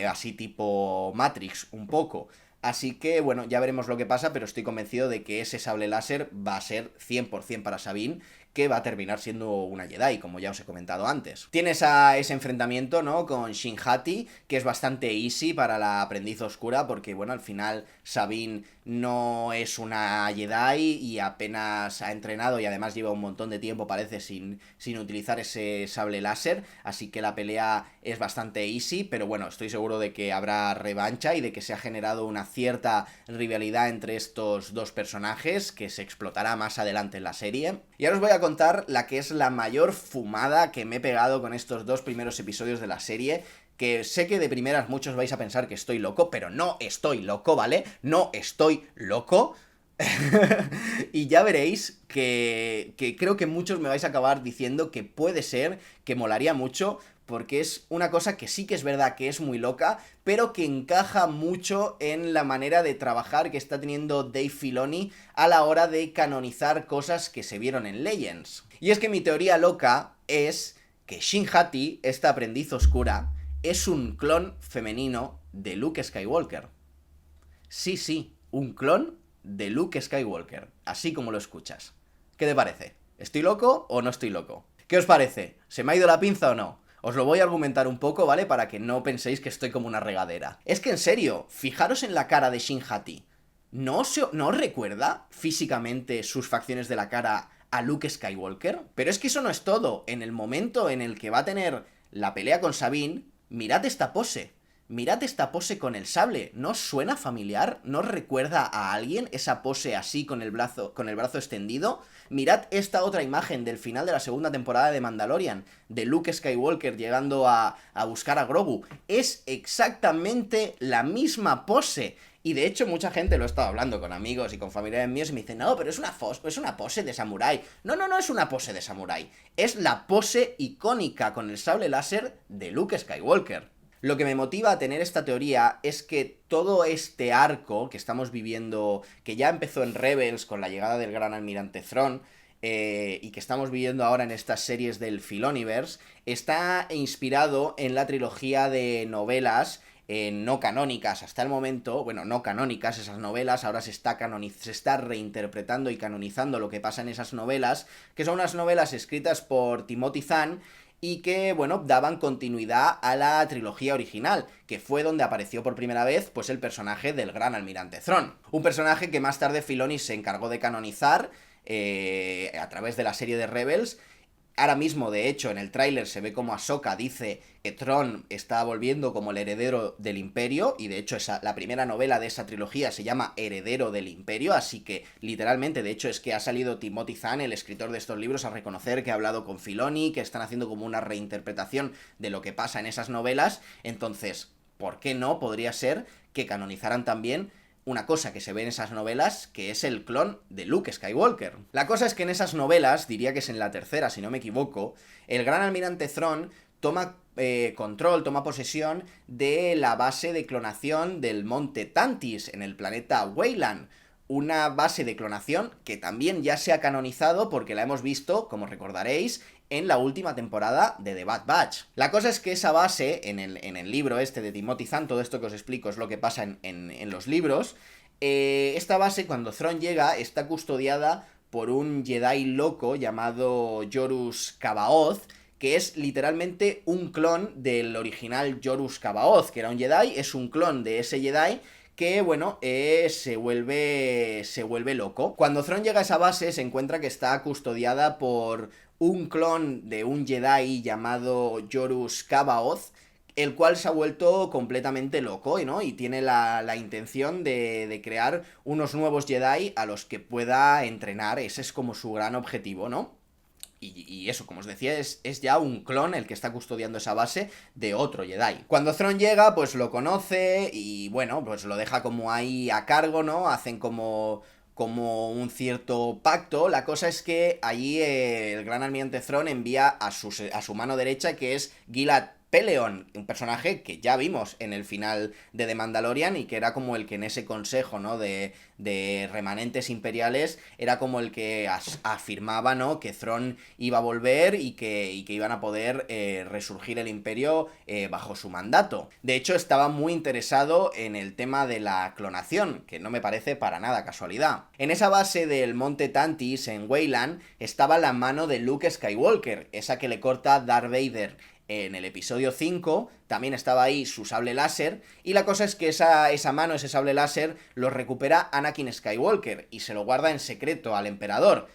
Así tipo Matrix, un poco. Así que, bueno, ya veremos lo que pasa, pero estoy convencido de que ese sable láser va a ser 100% para Sabine, que va a terminar siendo una Jedi, como ya os he comentado antes. Tienes a ese enfrentamiento, ¿no?, con Shin Hati, que es bastante easy para la aprendiz oscura, porque, bueno, al final Sabine no es una Jedi y apenas ha entrenado, y además lleva un montón de tiempo, parece, sin utilizar ese sable láser, así que la pelea es bastante easy, pero bueno, estoy seguro de que habrá revancha y de que se ha generado una cierta rivalidad entre estos dos personajes, que se explotará más adelante en la serie. Y ahora os voy a contar la que es la mayor fumada que me he pegado con estos dos primeros episodios de la serie, que sé que de primeras muchos vais a pensar que estoy loco, pero no estoy loco, ¿vale? No estoy loco. Y ya veréis que creo que muchos me vais a acabar diciendo que puede ser, que molaría mucho, porque es una cosa que sí que es verdad que es muy loca, pero que encaja mucho en la manera de trabajar que está teniendo Dave Filoni a la hora de canonizar cosas que se vieron en Legends. Y es que mi teoría loca es que Shin Hati, esta aprendiz oscura, es un clon femenino de Luke Skywalker. Sí, un clon de Luke Skywalker, así como lo escuchas. ¿Qué te parece? ¿Estoy loco o no estoy loco? ¿Qué os parece? ¿Se me ha ido la pinza o no? Os lo voy a argumentar un poco, ¿vale? Para que no penséis que estoy como una regadera. Es que en serio, fijaros en la cara de Shin Hati. ¿No os recuerda físicamente sus facciones de la cara a Luke Skywalker? Pero es que eso no es todo. En el momento en el que va a tener la pelea con Sabine, mirad esta pose. Mirad esta pose con el sable. ¿No os suena familiar? ¿No os recuerda a alguien esa pose así con el brazo extendido? Mirad esta otra imagen del final de la segunda temporada de Mandalorian, de Luke Skywalker llegando a buscar a Grogu. Es exactamente la misma pose. Y de hecho mucha gente, lo he estado hablando con amigos y con familiares míos, y me dicen, no, pero es una pose de samurái. No es una pose de samurái. Es la pose icónica con el sable láser de Luke Skywalker. Lo que me motiva a tener esta teoría es que todo este arco que estamos viviendo, que ya empezó en Rebels con la llegada del Gran Almirante Thrawn, y que estamos viviendo ahora en estas series del Filoniverse, está inspirado en la trilogía de novelas no canónicas hasta el momento. Bueno, no canónicas esas novelas, ahora se está reinterpretando y canonizando lo que pasa en esas novelas, que son unas novelas escritas por Timothy Zahn, y que, bueno, daban continuidad a la trilogía original, que fue donde apareció por primera vez, pues, el personaje del Gran Almirante Thrawn. Un personaje que más tarde Filoni se encargó de canonizar a través de la serie de Rebels. Ahora mismo, de hecho, en el tráiler se ve como Ahsoka dice que Thrawn está volviendo como el heredero del Imperio, y de hecho la primera novela de esa trilogía se llama Heredero del Imperio, así que literalmente, de hecho, es que ha salido Timothy Zahn, el escritor de estos libros, a reconocer que ha hablado con Filoni, que están haciendo como una reinterpretación de lo que pasa en esas novelas. Entonces, ¿por qué no podría ser que canonizaran también una cosa que se ve en esas novelas, que es el clon de Luke Skywalker? La cosa es que en esas novelas, diría que es en la tercera, si no me equivoco, el Gran Almirante Thrawn toma toma posesión de la base de clonación del monte Tantis, en el planeta Weyland. Una base de clonación que también ya se ha canonizado porque la hemos visto, como recordaréis, en la última temporada de The Bad Batch. La cosa es que esa base, en el libro este de Timothy Zahn, todo esto que os explico es lo que pasa en los libros, esta base, cuando Thrawn llega, está custodiada por un Jedi loco llamado Jorus C'baoth, que es literalmente un clon del original Jorus C'baoth, que era un Jedi, es un clon de ese Jedi que, bueno, se vuelve loco. Cuando Thrawn llega a esa base, se encuentra que está custodiada por un clon de un Jedi llamado Jorus C'baoth, el cual se ha vuelto completamente loco, ¿no? Y tiene la intención de crear unos nuevos Jedi a los que pueda entrenar. Ese es como su gran objetivo, ¿no? Y eso, como os decía, es ya un clon el que está custodiando esa base de otro Jedi. Cuando Thrawn llega, pues lo conoce y, bueno, pues lo deja como ahí a cargo, ¿no? Hacen como un cierto pacto. La cosa es que allí el gran almirante Thrawn envía a su mano derecha, que es Gilad Pellaeon, un personaje que ya vimos en el final de The Mandalorian y que era como el que en ese consejo, ¿no?, de remanentes imperiales, era como el que afirmaba, ¿no?, que Thrawn iba a volver y que iban a poder resurgir el imperio bajo su mandato. De hecho, estaba muy interesado en el tema de la clonación, que no me parece para nada casualidad. En esa base del monte Tantis, en Wayland, estaba la mano de Luke Skywalker, esa que le corta Darth Vader en el episodio 5, también estaba ahí su sable láser, y la cosa es que esa mano, ese sable láser, lo recupera Anakin Skywalker, y se lo guarda en secreto al emperador,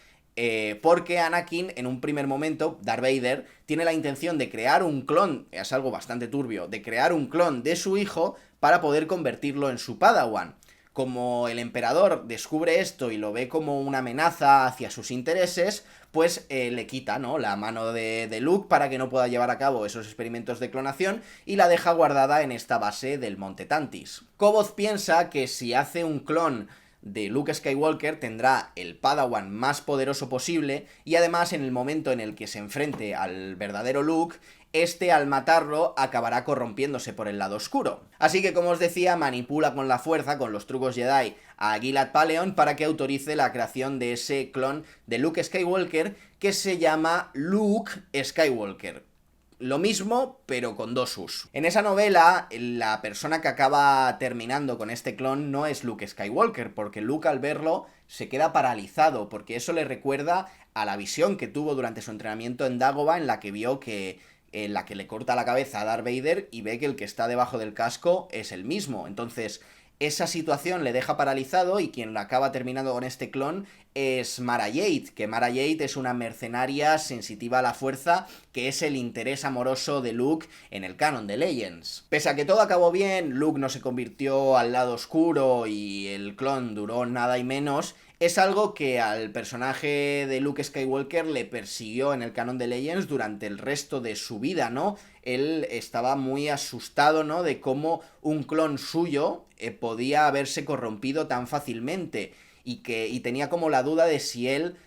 porque Anakin, en un primer momento, Darth Vader, tiene la intención de crear un clon, es algo bastante turbio, de crear un clon de su hijo para poder convertirlo en su Padawan. Como el emperador descubre esto y lo ve como una amenaza hacia sus intereses, pues le quita, ¿no?, la mano de Luke para que no pueda llevar a cabo esos experimentos de clonación y la deja guardada en esta base del Monte Tantis. C'baoth piensa que si hace un clon de Luke Skywalker tendrá el Padawan más poderoso posible y además en el momento en el que se enfrente al verdadero Luke, este al matarlo acabará corrompiéndose por el lado oscuro. Así que, como os decía, manipula con la fuerza, con los trucos Jedi, a Gilad Pellaeon para que autorice la creación de ese clon de Luke Skywalker que se llama Luke Skywalker. Lo mismo, pero con dos U's. En esa novela, la persona que acaba terminando con este clon no es Luke Skywalker, porque Luke al verlo se queda paralizado, porque eso le recuerda a la visión que tuvo durante su entrenamiento en Dagobah, en la que vio que en la que le corta la cabeza a Darth Vader y ve que el que está debajo del casco es el mismo. Entonces, esa situación le deja paralizado y quien la acaba terminando con este clon es Mara Jade, que Mara Jade es una mercenaria sensitiva a la fuerza, que es el interés amoroso de Luke en el canon de Legends. Pese a que todo acabó bien, Luke no se convirtió al lado oscuro y el clon duró nada y menos, es algo que al personaje de Luke Skywalker le persiguió en el canon de Legends durante el resto de su vida, ¿no? Él estaba muy asustado, ¿no?, de cómo un clon suyo podía haberse corrompido tan fácilmente y tenía como la duda de si él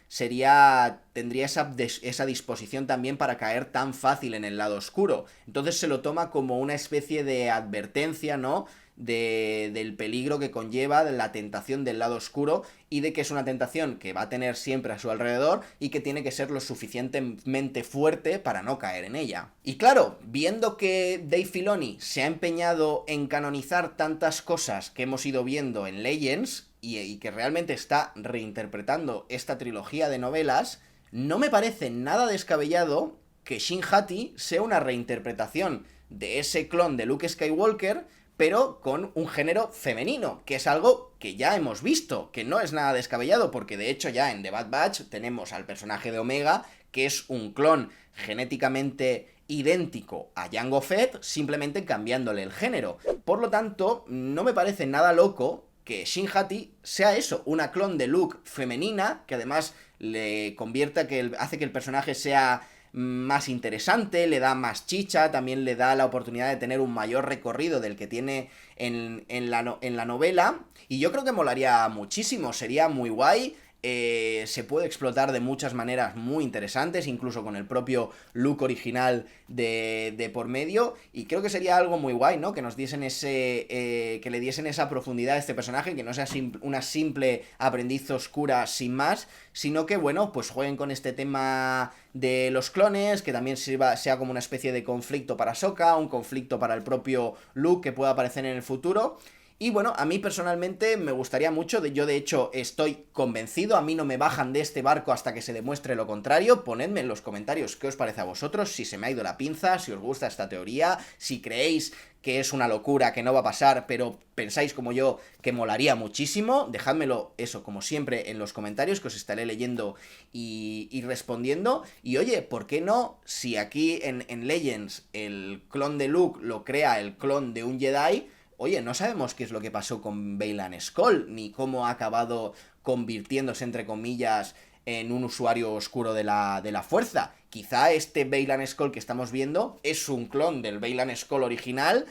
tendría esa disposición también para caer tan fácil en el lado oscuro. Entonces se lo toma como una especie de advertencia, ¿no?, del peligro que conlleva la tentación del lado oscuro y de que es una tentación que va a tener siempre a su alrededor y que tiene que ser lo suficientemente fuerte para no caer en ella. Y claro, viendo que Dave Filoni se ha empeñado en canonizar tantas cosas que hemos ido viendo en Legends y que realmente está reinterpretando esta trilogía de novelas, no me parece nada descabellado que Shin Hati sea una reinterpretación de ese clon de Luke Skywalker, pero con un género femenino, que es algo que ya hemos visto, que no es nada descabellado, porque de hecho ya en The Bad Batch tenemos al personaje de Omega, que es un clon genéticamente idéntico a Jango Fett, simplemente cambiándole el género. Por lo tanto, no me parece nada loco que Shin Hati sea eso, una clon de Luke femenina, que además le convierta, hace que el personaje sea más interesante, le da más chicha, también le da la oportunidad de tener un mayor recorrido del que tiene en la novela, y yo creo que molaría muchísimo, sería muy guay se puede explotar de muchas maneras muy interesantes, incluso con el propio look original de por medio, y creo que sería algo muy guay, ¿no? Que nos diesen que le diesen esa profundidad a este personaje, que no sea una simple aprendiz oscura sin más, sino que, bueno, pues jueguen con este tema de los clones, que también sea como una especie de conflicto para Sokka, un conflicto para el propio Luke que pueda aparecer en el futuro. Y bueno, a mí personalmente me gustaría mucho, yo de hecho estoy convencido, a mí no me bajan de este barco hasta que se demuestre lo contrario. Ponedme en los comentarios qué os parece a vosotros, si se me ha ido la pinza, si os gusta esta teoría, si creéis que es una locura, que no va a pasar, pero pensáis como yo que molaría muchísimo. Dejádmelo eso, como siempre, en los comentarios, que os estaré leyendo y respondiendo. Y oye, ¿por qué no? Si aquí en Legends el clon de Luke lo crea el clon de un Jedi, oye, no sabemos qué es lo que pasó con Baylan Skoll, ni cómo ha acabado convirtiéndose, entre comillas, en un usuario oscuro de la fuerza. Quizá este Baylan Skoll que estamos viendo es un clon del Baylan Skoll original,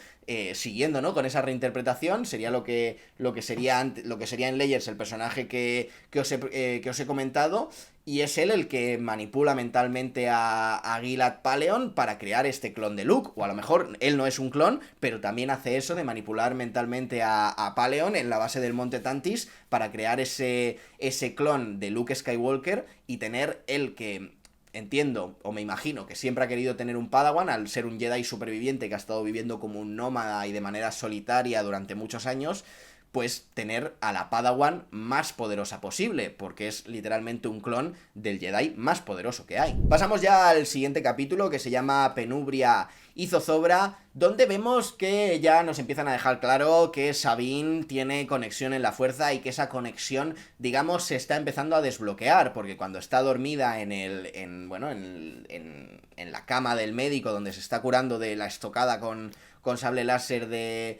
siguiendo, ¿no?, con esa reinterpretación. Sería lo que sería en Legends el personaje que os he comentado, y es él el que manipula mentalmente a Gilad Paleon para crear este clon de Luke. O a lo mejor él no es un clon, pero también hace eso de manipular mentalmente a Paleon en la base del monte Tantis para crear ese clon de Luke Skywalker, y tener el que... Entiendo, o me imagino, que siempre ha querido tener un Padawan, al ser un Jedi superviviente que ha estado viviendo como un nómada y de manera solitaria durante muchos años, pues tener a la Padawan más poderosa posible, porque es literalmente un clon del Jedi más poderoso que hay. Pasamos ya al siguiente capítulo, que se llama Penubria y Zozobra, donde vemos que ya nos empiezan a dejar claro que Sabine tiene conexión en la fuerza, y que esa conexión, digamos, se está empezando a desbloquear, porque cuando está dormida en la cama del médico donde se está curando de la estocada con sable láser de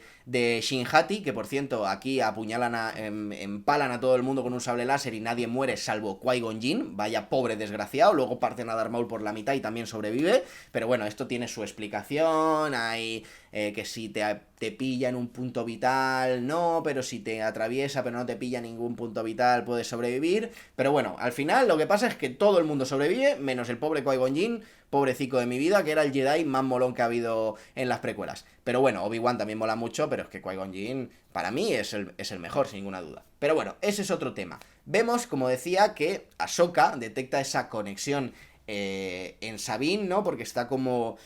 Shin-Hati, que por cierto aquí empalan a todo el mundo con un sable láser y nadie muere salvo Qui-Gon Jinn, vaya pobre desgraciado. Luego parten a Darth Maul por la mitad y también sobrevive, pero bueno, esto tiene su explicación. Hay que si te pilla en un punto vital, no, pero si te atraviesa pero no te pilla ningún punto vital, puedes sobrevivir. Pero bueno, al final lo que pasa es que todo el mundo sobrevive, menos el pobre Qui-Gon Jinn, pobrecico de mi vida, que era el Jedi más molón que ha habido en las precuelas. Pero bueno, Obi-Wan también mola mucho, pero es que Qui-Gon Jinn, para mí, es el mejor, sin ninguna duda. Pero bueno, ese es otro tema. Vemos, como decía, que Ahsoka detecta esa conexión en Sabine, ¿no? Porque está como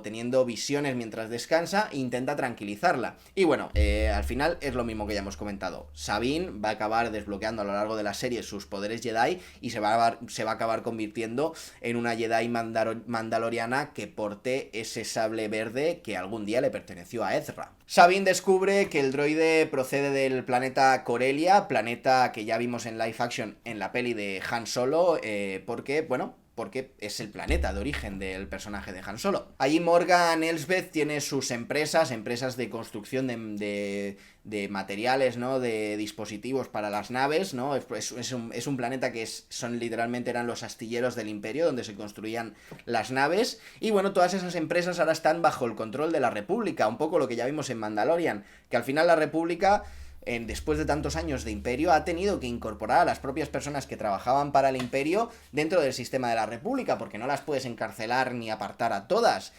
teniendo visiones mientras descansa, e intenta tranquilizarla. Y bueno, al final es lo mismo que ya hemos comentado. Sabine va a acabar desbloqueando a lo largo de la serie sus poderes Jedi, y se va a acabar convirtiendo en una Jedi mandaloriana que porte ese sable verde que algún día le perteneció a Ezra. Sabine descubre que el droide procede del planeta Corellia, planeta que ya vimos en live action en la peli de Han Solo, porque es el planeta de origen del personaje de Han Solo. Allí Morgan Elsbeth tiene sus empresas de construcción de materiales, ¿no?, de dispositivos para las naves, ¿no? Es un planeta que literalmente eran los astilleros del Imperio donde se construían las naves. Y bueno, todas esas empresas ahora están bajo el control de la República, un poco lo que ya vimos en Mandalorian, que al final la República, después de tantos años de Imperio, ha tenido que incorporar a las propias personas que trabajaban para el Imperio dentro del sistema de la República, porque no las puedes encarcelar ni apartar a todas.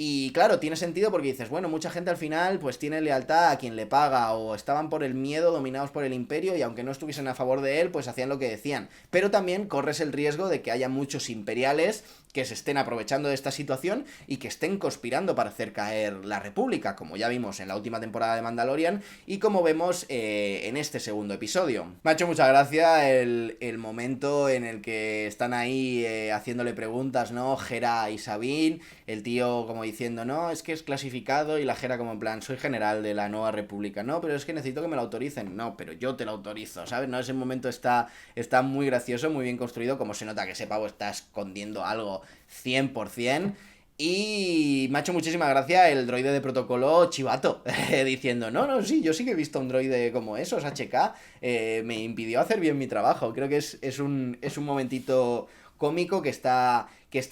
Y claro, tiene sentido porque dices, bueno, mucha gente al final pues tiene lealtad a quien le paga, o estaban por el miedo dominados por el Imperio, y aunque no estuviesen a favor de él, pues hacían lo que decían. Pero también corres el riesgo de que haya muchos imperiales que se estén aprovechando de esta situación y que estén conspirando para hacer caer la República, como ya vimos en la última temporada de Mandalorian y como vemos en este segundo episodio. Me ha hecho mucha gracia el momento en el que están ahí haciéndole preguntas, ¿no?, Hera y Sabine, el tío como diciendo, no, es que es clasificado, y la Hera como en plan, soy general de la Nueva República, no, pero es que necesito que me lo autoricen, no, pero yo te lo autorizo, ¿sabes? No, ese momento está muy gracioso, muy bien construido, como se nota que ese pavo está escondiendo algo 100%. Y me ha hecho muchísima gracia el droide de protocolo chivato, diciendo, no, sí, yo sí que he visto un droide como esos, HK, me impidió hacer bien mi trabajo. Creo que es un momentito cómico que está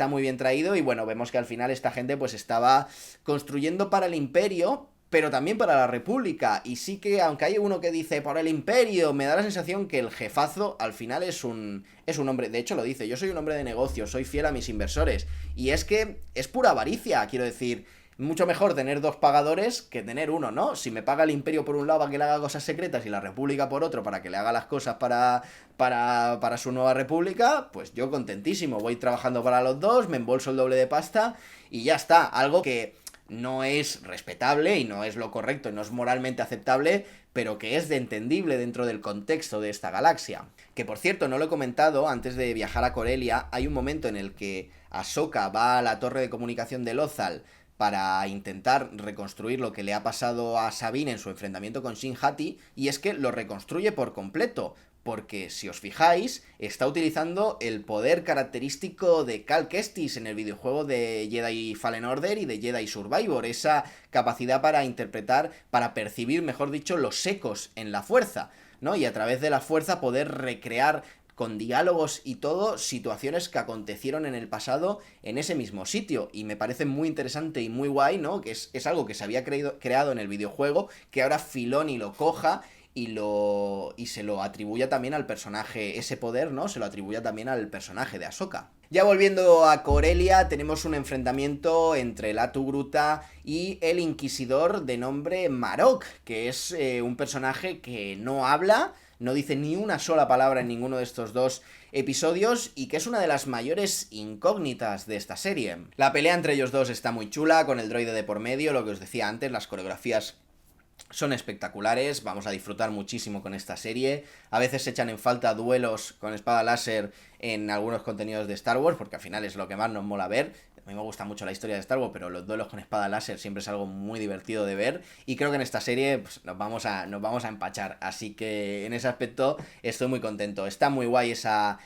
muy bien traído. Y bueno, vemos que al final esta gente pues estaba construyendo para el Imperio, pero también para la República. Y sí que, aunque hay uno que dice por el Imperio, me da la sensación que el jefazo al final es un hombre, de hecho lo dice, yo soy un hombre de negocio, soy fiel a mis inversores. Y es que es pura avaricia, quiero decir, mucho mejor tener dos pagadores que tener uno, ¿no? Si me paga el Imperio por un lado para que le haga cosas secretas y la República por otro para que le haga las cosas para su nueva república, pues yo contentísimo, voy trabajando para los dos, me embolso el doble de pasta y ya está. Algo que no es respetable y no es lo correcto y no es moralmente aceptable, pero que es de entendible dentro del contexto de esta galaxia. Que por cierto, no lo he comentado, antes de viajar a Corellia, hay un momento en el que Ahsoka va a la torre de comunicación de Lothal para intentar reconstruir lo que le ha pasado a Sabine en su enfrentamiento con Shin Hati, y es que lo reconstruye por completo, porque si os fijáis, está utilizando el poder característico de Cal Kestis en el videojuego de Jedi Fallen Order y de Jedi Survivor, esa capacidad para interpretar, para percibir, mejor dicho, los ecos en la fuerza, ¿no? Y a través de la fuerza poder recrear con diálogos y todo, situaciones que acontecieron en el pasado en ese mismo sitio. Y me parece muy interesante y muy guay, ¿no? Que es algo que se había creado en el videojuego, que ahora Filoni lo coja y se lo atribuya también al personaje, ese poder, ¿no? Se lo atribuya también al personaje de Ahsoka. Ya volviendo a Corellia, tenemos un enfrentamiento entre la Tugruta y el Inquisidor de nombre Marok, que es un personaje que no habla, no dice ni una sola palabra en ninguno de estos dos episodios y que es una de las mayores incógnitas de esta serie. La pelea entre ellos dos está muy chula, con el droide de por medio, lo que os decía antes, las coreografías son espectaculares, vamos a disfrutar muchísimo con esta serie. A veces se echan en falta duelos con espada láser en algunos contenidos de Star Wars, porque al final es lo que más nos mola ver. A mí me gusta mucho la historia de Star Wars, pero los duelos con espada láser siempre es algo muy divertido de ver. Y creo que en esta serie pues, nos vamos a empachar. Así que en ese aspecto estoy muy contento. Está muy guay esa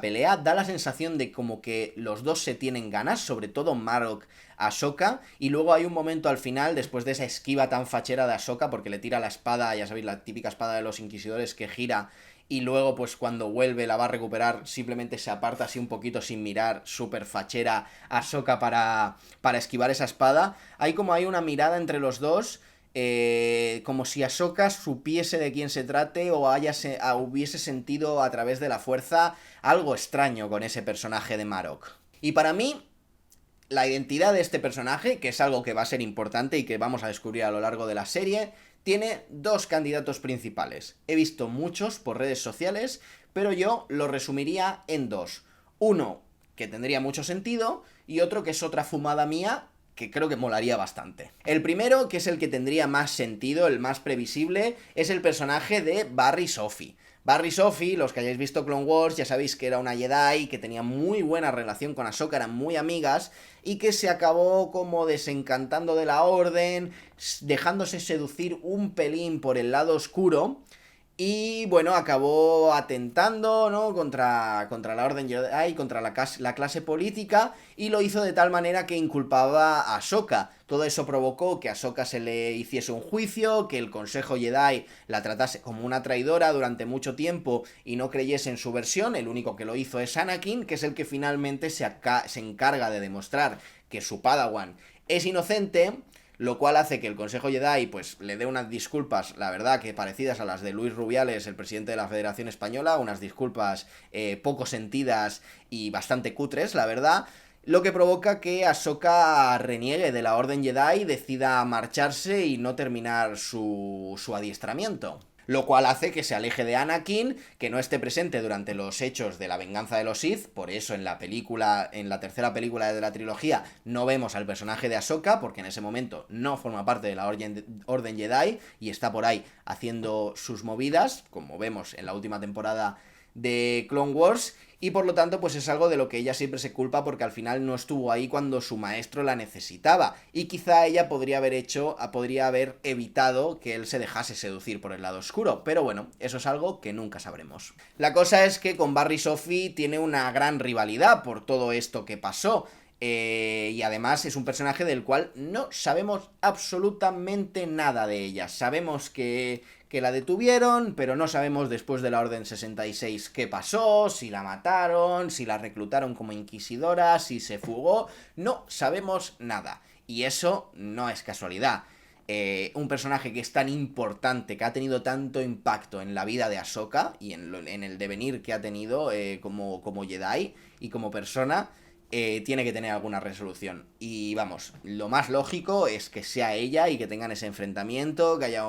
pelea. Da la sensación de como que los dos se tienen ganas, sobre todo Marok a Ahsoka, y luego hay un momento al final, después de esa esquiva tan fachera de Ahsoka, porque le tira la espada, ya sabéis, la típica espada de los inquisidores que gira, y luego pues cuando vuelve la va a recuperar, simplemente se aparta así un poquito sin mirar, súper fachera Ahsoka para esquivar esa espada. Hay una mirada entre los dos, como si Ahsoka supiese de quién se trate o hubiese sentido a través de la fuerza algo extraño con ese personaje de Marok. Y para mí, la identidad de este personaje, que es algo que va a ser importante y que vamos a descubrir a lo largo de la serie, tiene dos candidatos principales. He visto muchos por redes sociales, pero yo lo resumiría en dos. Uno que tendría mucho sentido y otro que es otra fumada mía que creo que molaría bastante. El primero, que es el que tendría más sentido, el más previsible, es el personaje de Barry Sophie. Barry Sophie, los que hayáis visto Clone Wars, ya sabéis que era una Jedi, que tenía muy buena relación con Ahsoka, eran muy amigas, y que se acabó como desencantando de la orden, dejándose seducir un pelín por el lado oscuro, y bueno, acabó atentando, ¿no? contra la Orden Jedi, contra la clase política, y lo hizo de tal manera que inculpaba a Ahsoka. Todo eso provocó que a Ahsoka se le hiciese un juicio, que el Consejo Jedi la tratase como una traidora durante mucho tiempo y no creyese en su versión. El único que lo hizo es Anakin, que es el que finalmente se encarga de demostrar que su Padawan es inocente, lo cual hace que el Consejo Jedi pues le dé unas disculpas, la verdad que parecidas a las de Luis Rubiales, el presidente de la Federación Española, unas disculpas poco sentidas y bastante cutres, la verdad, lo que provoca que Ahsoka reniegue de la Orden Jedi, decida marcharse y no terminar su adiestramiento. Lo cual hace que se aleje de Anakin, que no esté presente durante los hechos de la venganza de los Sith. Por eso en la tercera película de la trilogía, no vemos al personaje de Ahsoka, porque en ese momento no forma parte de la Orden Jedi y está por ahí haciendo sus movidas, como vemos en la última temporada de Clone Wars, y por lo tanto pues es algo de lo que ella siempre se culpa porque al final no estuvo ahí cuando su maestro la necesitaba, y quizá ella podría haber evitado que él se dejase seducir por el lado oscuro, pero bueno, eso es algo que nunca sabremos. La cosa es que con Barry Sophie tiene una gran rivalidad por todo esto que pasó, y además es un personaje del cual no sabemos absolutamente nada de ella. Sabemos que la detuvieron, pero no sabemos después de la Orden 66 qué pasó, si la mataron, si la reclutaron como inquisidora, si se fugó, no sabemos nada. Y eso no es casualidad. un personaje que es tan importante, que ha tenido tanto impacto en la vida de Ahsoka y en el devenir que ha tenido como Jedi y como persona, tiene que tener alguna resolución. Y vamos, lo más lógico es que sea ella y que tengan ese enfrentamiento, que haya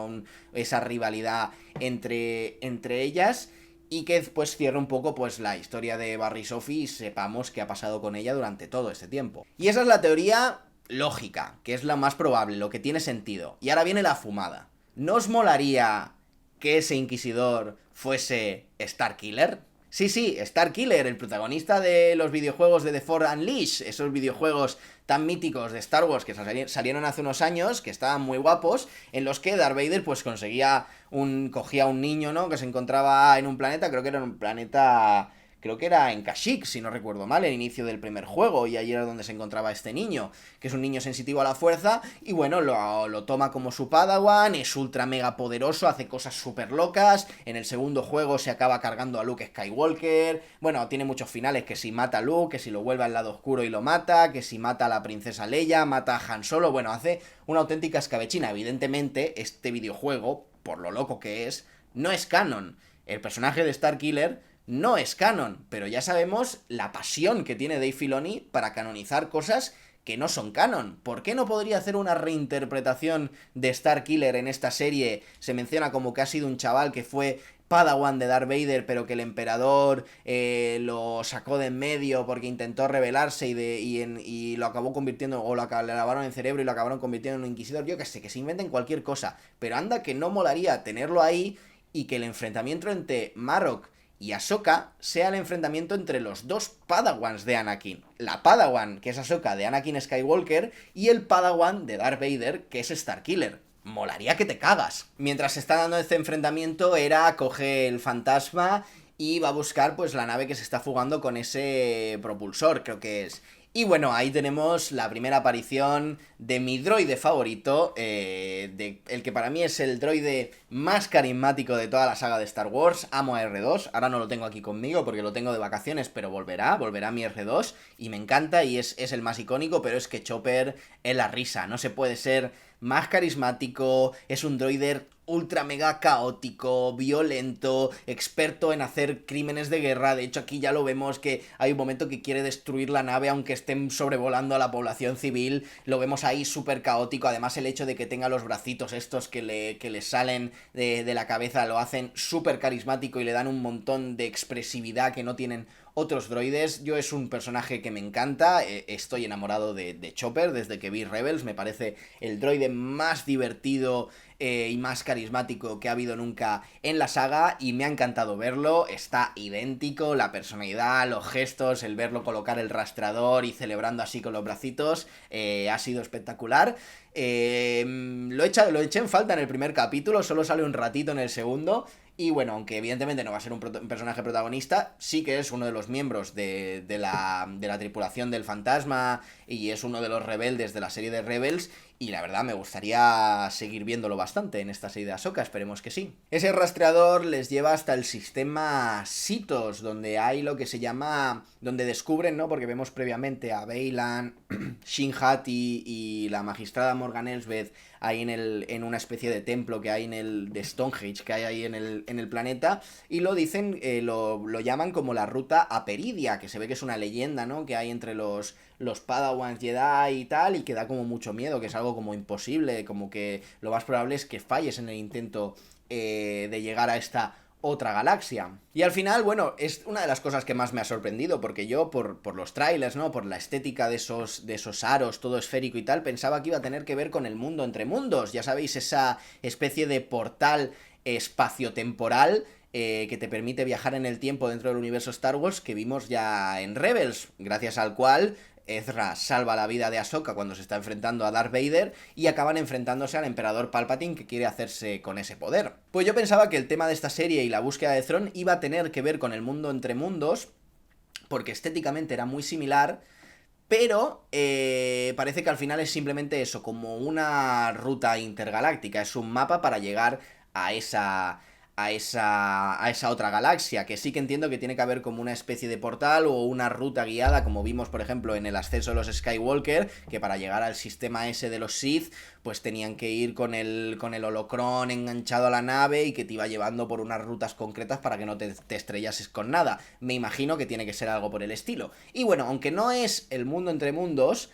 esa rivalidad entre ellas, y que pues cierre un poco pues la historia de Barry Sophie y sepamos qué ha pasado con ella durante todo este tiempo. Y esa es la teoría lógica, que es la más probable, lo que tiene sentido. Y ahora viene la fumada. ¿No os molaría que ese inquisidor fuese Starkiller? Sí, Starkiller, el protagonista de los videojuegos de The Force Unleashed, esos videojuegos tan míticos de Star Wars que salieron hace unos años, que estaban muy guapos, en los que Darth Vader pues cogía a un niño, ¿no?, que se encontraba en un planeta, creo que era un planeta... Creo que era en Kashyyyk, si no recuerdo mal, el inicio del primer juego, y allí era donde se encontraba este niño, que es un niño sensitivo a la fuerza, y bueno, lo toma como su Padawan, es ultra mega poderoso, hace cosas súper locas, en el segundo juego se acaba cargando a Luke Skywalker, bueno, tiene muchos finales, que si mata a Luke, que si lo vuelve al lado oscuro y lo mata, que si mata a la princesa Leia, mata a Han Solo, bueno, hace una auténtica escabechina. Evidentemente, este videojuego, por lo loco que es, no es canon. El personaje de Starkiller no es canon, pero ya sabemos la pasión que tiene Dave Filoni para canonizar cosas que no son canon. ¿Por qué no podría hacer una reinterpretación de Starkiller en esta serie? Se menciona como que ha sido un chaval que fue Padawan de Darth Vader, pero que el emperador lo sacó de en medio porque intentó rebelarse y lo acabó convirtiendo, o le lavaron el cerebro y lo acabaron convirtiendo en un inquisidor. Yo que sé, que se inventen cualquier cosa, pero anda que no molaría tenerlo ahí y que el enfrentamiento entre Marrok y Ahsoka sea el enfrentamiento entre los dos Padawans de Anakin. La Padawan, que es Ahsoka, de Anakin Skywalker, y el Padawan de Darth Vader, que es Starkiller. Molaría que te cagas. Mientras se está dando este enfrentamiento, Hera coge el fantasma y va a buscar pues la nave que se está fugando con ese propulsor, creo que es. Y bueno, ahí tenemos la primera aparición de mi droide favorito, el que para mí es el droide más carismático de toda la saga de Star Wars. Amo a R2, ahora no lo tengo aquí conmigo porque lo tengo de vacaciones, pero volverá mi R2 y me encanta y es el más icónico, pero es que Chopper es la risa, no se puede ser más carismático, es un droide ultra mega caótico, violento, experto en hacer crímenes de guerra. De hecho, aquí ya lo vemos que hay un momento que quiere destruir la nave aunque estén sobrevolando a la población civil. Lo vemos ahí súper caótico. Además, el hecho de que tenga los bracitos estos que le salen de la cabeza lo hacen súper carismático y le dan un montón de expresividad que no tienen otros droides. Yo es un personaje que me encanta, estoy enamorado de Chopper desde que vi Rebels, me parece el droide más divertido y más carismático que ha habido nunca en la saga y me ha encantado verlo, está idéntico, la personalidad, los gestos, el verlo colocar el rastreador y celebrando así con los bracitos, ha sido espectacular. Lo eché en falta en el primer capítulo, solo sale un ratito en el segundo. Y bueno, aunque evidentemente no va a ser un personaje protagonista, sí que es uno de los miembros de la tripulación del fantasma y es uno de los rebeldes de la serie de Rebels. Y la verdad me gustaría seguir viéndolo bastante en esta serie de Ahsoka, esperemos que sí. Ese rastreador les lleva hasta el sistema Sitos, donde hay lo que se llama... donde descubren, ¿no? Porque vemos previamente a Baylan, Shin Hati y la magistrada Morgan Elsbeth ahí en una especie de templo que hay de Stonehenge que hay ahí en el planeta, y lo dicen, lo llaman como la ruta a Peridia, que se ve que es una leyenda, ¿no?, que hay entre los Padawans Jedi y tal, y que da como mucho miedo, que es algo como imposible, como que lo más probable es que falles en el intento de llegar a esta otra galaxia. Y al final, bueno, es una de las cosas que más me ha sorprendido, porque yo, por los trailers, ¿no?, por la estética de esos aros, todo esférico y tal, pensaba que iba a tener que ver con el mundo entre mundos, ya sabéis, esa especie de portal espaciotemporal que te permite viajar en el tiempo dentro del universo Star Wars que vimos ya en Rebels, gracias al cual Ezra salva la vida de Ahsoka cuando se está enfrentando a Darth Vader y acaban enfrentándose al emperador Palpatine, que quiere hacerse con ese poder. Pues yo pensaba que el tema de esta serie y la búsqueda de Thrawn iba a tener que ver con el mundo entre mundos, porque estéticamente era muy similar, pero parece que al final es simplemente eso, como una ruta intergaláctica, es un mapa para llegar a a esa otra galaxia, que sí que entiendo que tiene que haber como una especie de portal o una ruta guiada, como vimos por ejemplo en el ascenso de los Skywalker, que para llegar al sistema ese de los Sith, pues tenían que ir con el holocrón enganchado a la nave y que te iba llevando por unas rutas concretas para que no te estrellases con nada. Me imagino que tiene que ser algo por el estilo. Y bueno, aunque no es el mundo entre mundos,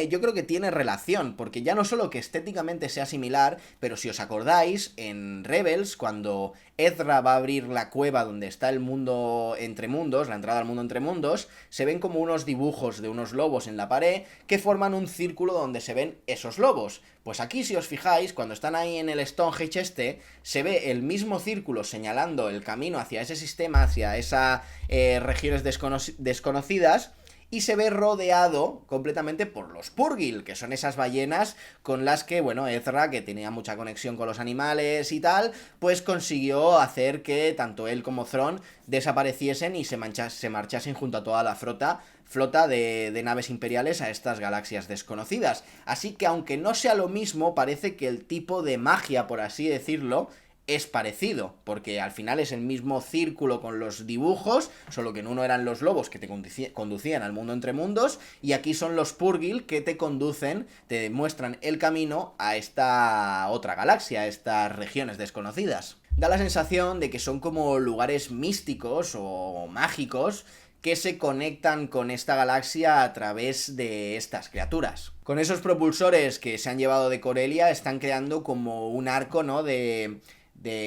yo creo que tiene relación, porque ya no solo que estéticamente sea similar, pero si os acordáis, en Rebels, cuando Ezra va a abrir la cueva donde está el mundo entre mundos, la entrada al mundo entre mundos, se ven como unos dibujos de unos lobos en la pared que forman un círculo donde se ven esos lobos. Pues aquí, si os fijáis, cuando están ahí en el Stonehenge se ve el mismo círculo señalando el camino hacia ese sistema, hacia esas regiones desconocidas, y se ve rodeado completamente por los Purrgil, que son esas ballenas con las que, bueno, Ezra, que tenía mucha conexión con los animales y tal, pues consiguió hacer que tanto él como Thrawn desapareciesen y se marchasen junto a toda la flota de naves imperiales a estas galaxias desconocidas. Así que aunque no sea lo mismo, parece que el tipo de magia, por así decirlo, es parecido, porque al final es el mismo círculo con los dibujos, solo que en uno eran los lobos que te conducían al mundo entre mundos, y aquí son los Purrgil que te conducen, te muestran el camino a esta otra galaxia, a estas regiones desconocidas. Da la sensación de que son como lugares místicos o mágicos que se conectan con esta galaxia a través de estas criaturas. Con esos propulsores que se han llevado de Corellia están creando como un arco, ¿no?, de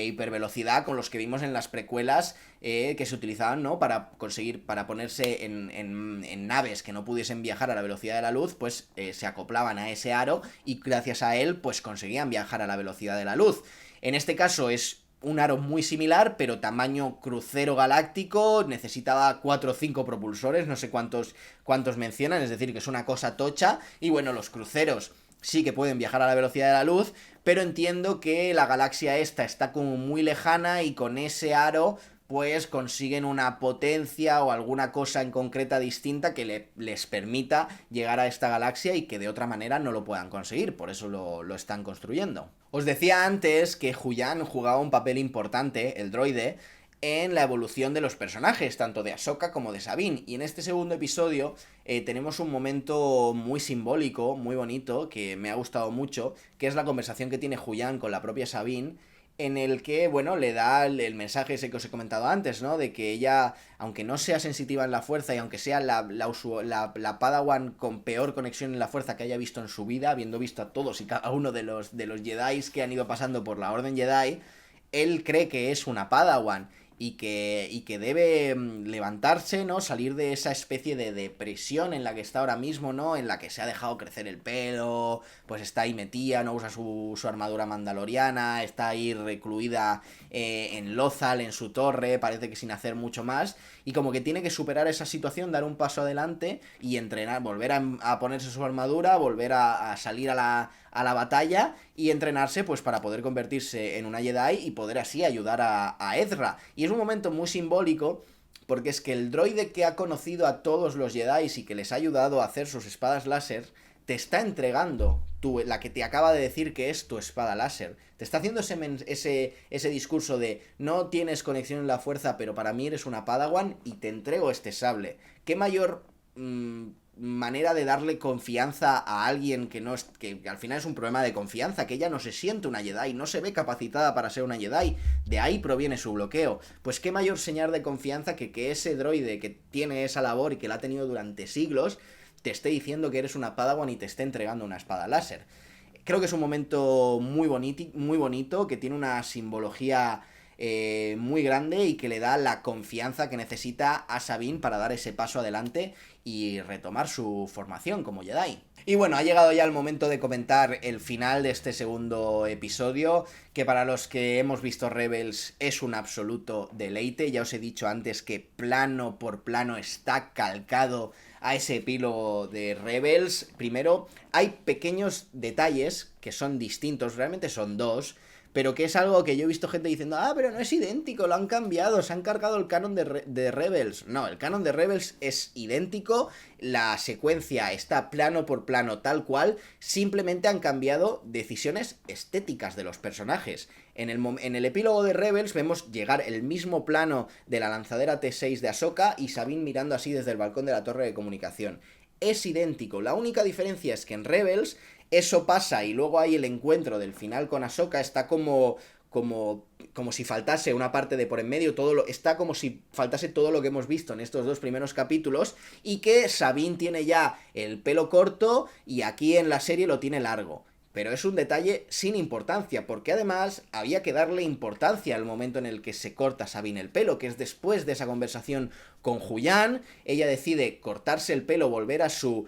hipervelocidad con los que vimos en las precuelas que se utilizaban, ¿no?, para ponerse en naves que no pudiesen viajar a la velocidad de la luz, pues se acoplaban a ese aro y gracias a él pues conseguían viajar a la velocidad de la luz. En este caso es un aro muy similar, pero tamaño crucero galáctico, necesitaba 4 o 5 propulsores, no sé cuántos mencionan, es decir, que es una cosa tocha, y bueno, los cruceros sí que pueden viajar a la velocidad de la luz, pero entiendo que la galaxia esta está como muy lejana y con ese aro pues consiguen una potencia o alguna cosa en concreta distinta que les permita llegar a esta galaxia y que de otra manera no lo puedan conseguir, por eso lo están construyendo. Os decía antes que Juyan jugaba un papel importante, el droide, en la evolución de los personajes, tanto de Ahsoka como de Sabine, y en este segundo episodio tenemos un momento muy simbólico, muy bonito, que me ha gustado mucho, que es la conversación que tiene Juyan con la propia Sabine, en el que, bueno, le da el mensaje ese que os he comentado antes, ¿no?, de que ella, aunque no sea sensitiva en la fuerza y aunque sea la Padawan con peor conexión en la fuerza que haya visto en su vida, habiendo visto a todos y cada uno de los Jedi que han ido pasando por la Orden Jedi, él cree que es una Padawan y que debe levantarse, ¿no?, salir de esa especie de depresión en la que está ahora mismo, ¿no?, en la que se ha dejado crecer el pelo, pues está ahí metida, no usa su armadura mandaloriana, está ahí recluida en Lothal, en su torre, parece que sin hacer mucho más, y como que tiene que superar esa situación, dar un paso adelante y entrenar, volver a ponerse su armadura, volver a salir a la batalla y entrenarse pues para poder convertirse en una Jedi y poder así ayudar a Ezra. Y es un momento muy simbólico porque es que el droide que ha conocido a todos los Jedi y que les ha ayudado a hacer sus espadas láser te está entregando la que te acaba de decir que es tu espada láser. Te está haciendo ese discurso de no tienes conexión en la fuerza, pero para mí eres una Padawan y te entrego este sable. ¿Qué mayor manera de darle confianza a alguien que al final es un problema de confianza, que ella no se siente una Jedi, no se ve capacitada para ser una Jedi, de ahí proviene su bloqueo? Pues qué mayor señal de confianza que ese droide que tiene esa labor y que la ha tenido durante siglos te esté diciendo que eres una Padawan y te esté entregando una espada láser. Creo que es un momento muy bonito, que tiene una simbología muy grande y que le da la confianza que necesita a Sabine para dar ese paso adelante y retomar su formación como Jedi. Y bueno, ha llegado ya el momento de comentar el final de este segundo episodio, que para los que hemos visto Rebels es un absoluto deleite. Ya os he dicho antes que plano por plano está calcado a ese epílogo de Rebels. Primero, hay pequeños detalles que son distintos, realmente son dos, pero que es algo que yo he visto gente diciendo, pero no es idéntico, lo han cambiado, se han cargado el canon de Rebels. No, el canon de Rebels es idéntico, la secuencia está plano por plano tal cual, simplemente han cambiado decisiones estéticas de los personajes. En el epílogo de Rebels vemos llegar el mismo plano de la lanzadera T6 de Ahsoka y Sabine mirando así desde el balcón de la torre de comunicación. Es idéntico, la única diferencia es que en Rebels eso pasa y luego hay el encuentro del final con Ahsoka, está como si faltase una parte de por en medio, está como si faltase todo lo que hemos visto en estos dos primeros capítulos, y que Sabine tiene ya el pelo corto y aquí en la serie lo tiene largo. Pero es un detalle sin importancia, porque además había que darle importancia al momento en el que se corta Sabine el pelo, que es después de esa conversación con Julian. Ella decide cortarse el pelo, volver a su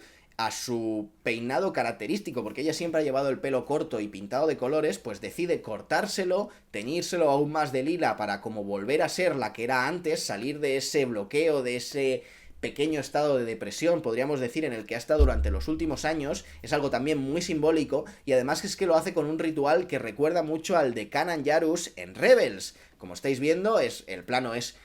peinado característico, porque ella siempre ha llevado el pelo corto y pintado de colores, pues decide cortárselo, teñírselo aún más de lila para como volver a ser la que era antes, salir de ese bloqueo, de ese pequeño estado de depresión, podríamos decir, en el que ha estado durante los últimos años. Es algo también muy simbólico, y además es que lo hace con un ritual que recuerda mucho al de Kanan Jarrus en Rebels. Como estáis viendo, el plano es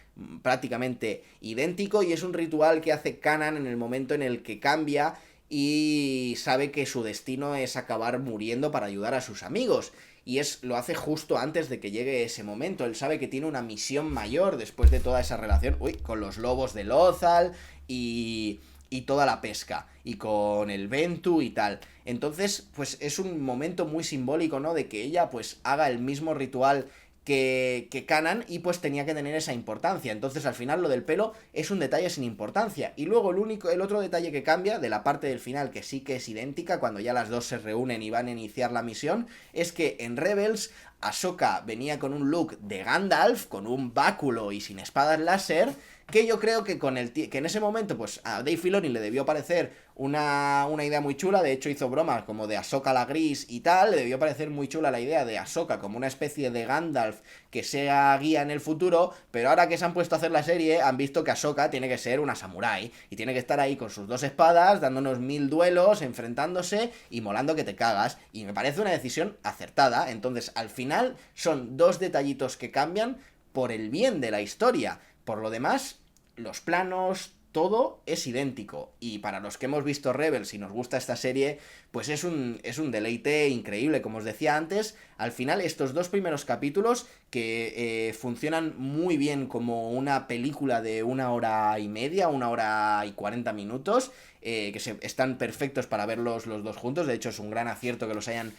prácticamente idéntico, y es un ritual que hace Kanan en el momento en el que cambia y sabe que su destino es acabar muriendo para ayudar a sus amigos. Y lo hace justo antes de que llegue ese momento. Él sabe que tiene una misión mayor después de toda esa relación con los lobos de Lothal y toda la pesca, y con el Ventu y tal. Entonces, pues es un momento muy simbólico, ¿no? De que ella pues haga el mismo ritual que Kanan, y pues tenía que tener esa importancia. Entonces al final lo del pelo es un detalle sin importancia. Y luego el otro detalle que cambia de la parte del final, que sí que es idéntica, cuando ya las dos se reúnen y van a iniciar la misión, es que en Rebels Ahsoka venía con un look de Gandalf, con un báculo y sin espadas láser, que yo creo que que en ese momento pues a Dave Filoni le debió parecer una idea muy chula. De hecho hizo bromas como de Ahsoka la gris y tal. Le debió parecer muy chula la idea de Ahsoka como una especie de Gandalf que sea guía en el futuro, pero ahora que se han puesto a hacer la serie han visto que Ahsoka tiene que ser una samurái y tiene que estar ahí con sus dos espadas dándonos 1000 duelos, enfrentándose y molando que te cagas, y me parece una decisión acertada. Entonces al final son dos detallitos que cambian por el bien de la historia. Por lo demás, los planos, todo es idéntico. Y para los que hemos visto Rebels y nos gusta esta serie, pues es un deleite increíble. Como os decía antes, al final estos dos primeros capítulos que funcionan muy bien como una película de 1 hora y media, 1 hora y 40 minutos, que están perfectos para verlos los dos juntos. De hecho es un gran acierto que los hayan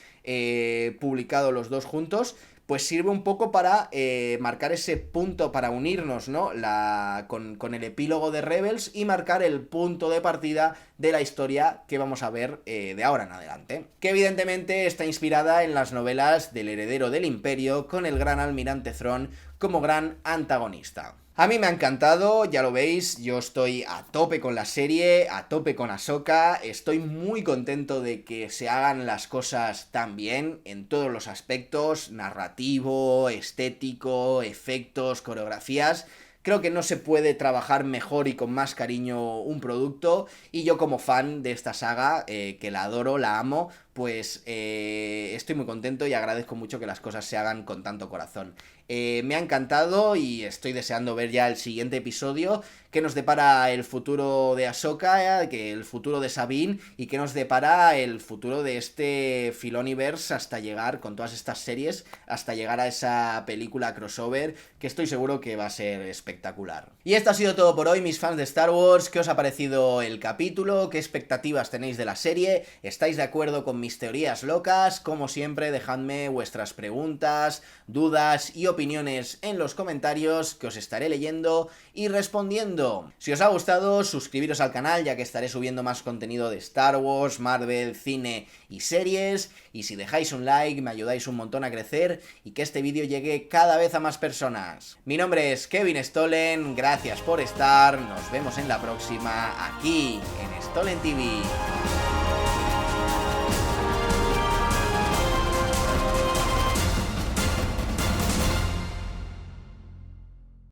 publicado los dos juntos. Pues sirve un poco para marcar ese punto, para unirnos, ¿no? Con el epílogo de Rebels, y marcar el punto de partida de la historia que vamos a ver de ahora en adelante. Que evidentemente está inspirada en las novelas del heredero del Imperio, con el gran almirante Thrawn como gran antagonista. A mí me ha encantado, ya lo veis, yo estoy a tope con la serie, a tope con Ahsoka, estoy muy contento de que se hagan las cosas tan bien en todos los aspectos, narrativo, estético, efectos, coreografías. Creo que no se puede trabajar mejor y con más cariño un producto, y yo como fan de esta saga, que la adoro, la amo, pues estoy muy contento y agradezco mucho que las cosas se hagan con tanto corazón. Me ha encantado y estoy deseando ver ya el siguiente episodio, que nos depara el futuro de Ahsoka, que el futuro de Sabine, y que nos depara el futuro de este Filoniverse hasta llegar, con todas estas series, hasta llegar a esa película crossover, que estoy seguro que va a ser espectacular. Y esto ha sido todo por hoy, mis fans de Star Wars. ¿Qué os ha parecido el capítulo? ¿Qué expectativas tenéis de la serie? ¿Estáis de acuerdo con mis teorías locas? Como siempre, dejadme vuestras preguntas, dudas y opiniones en los comentarios, que os estaré leyendo y respondiendo. Si os ha gustado, suscribiros al canal, ya que estaré subiendo más contenido de Star Wars, Marvel, cine y series, y si dejáis un like me ayudáis un montón a crecer y que este vídeo llegue cada vez a más personas. Mi nombre es Kevin Stolen, gracias por estar, nos vemos en la próxima aquí en Stolen TV.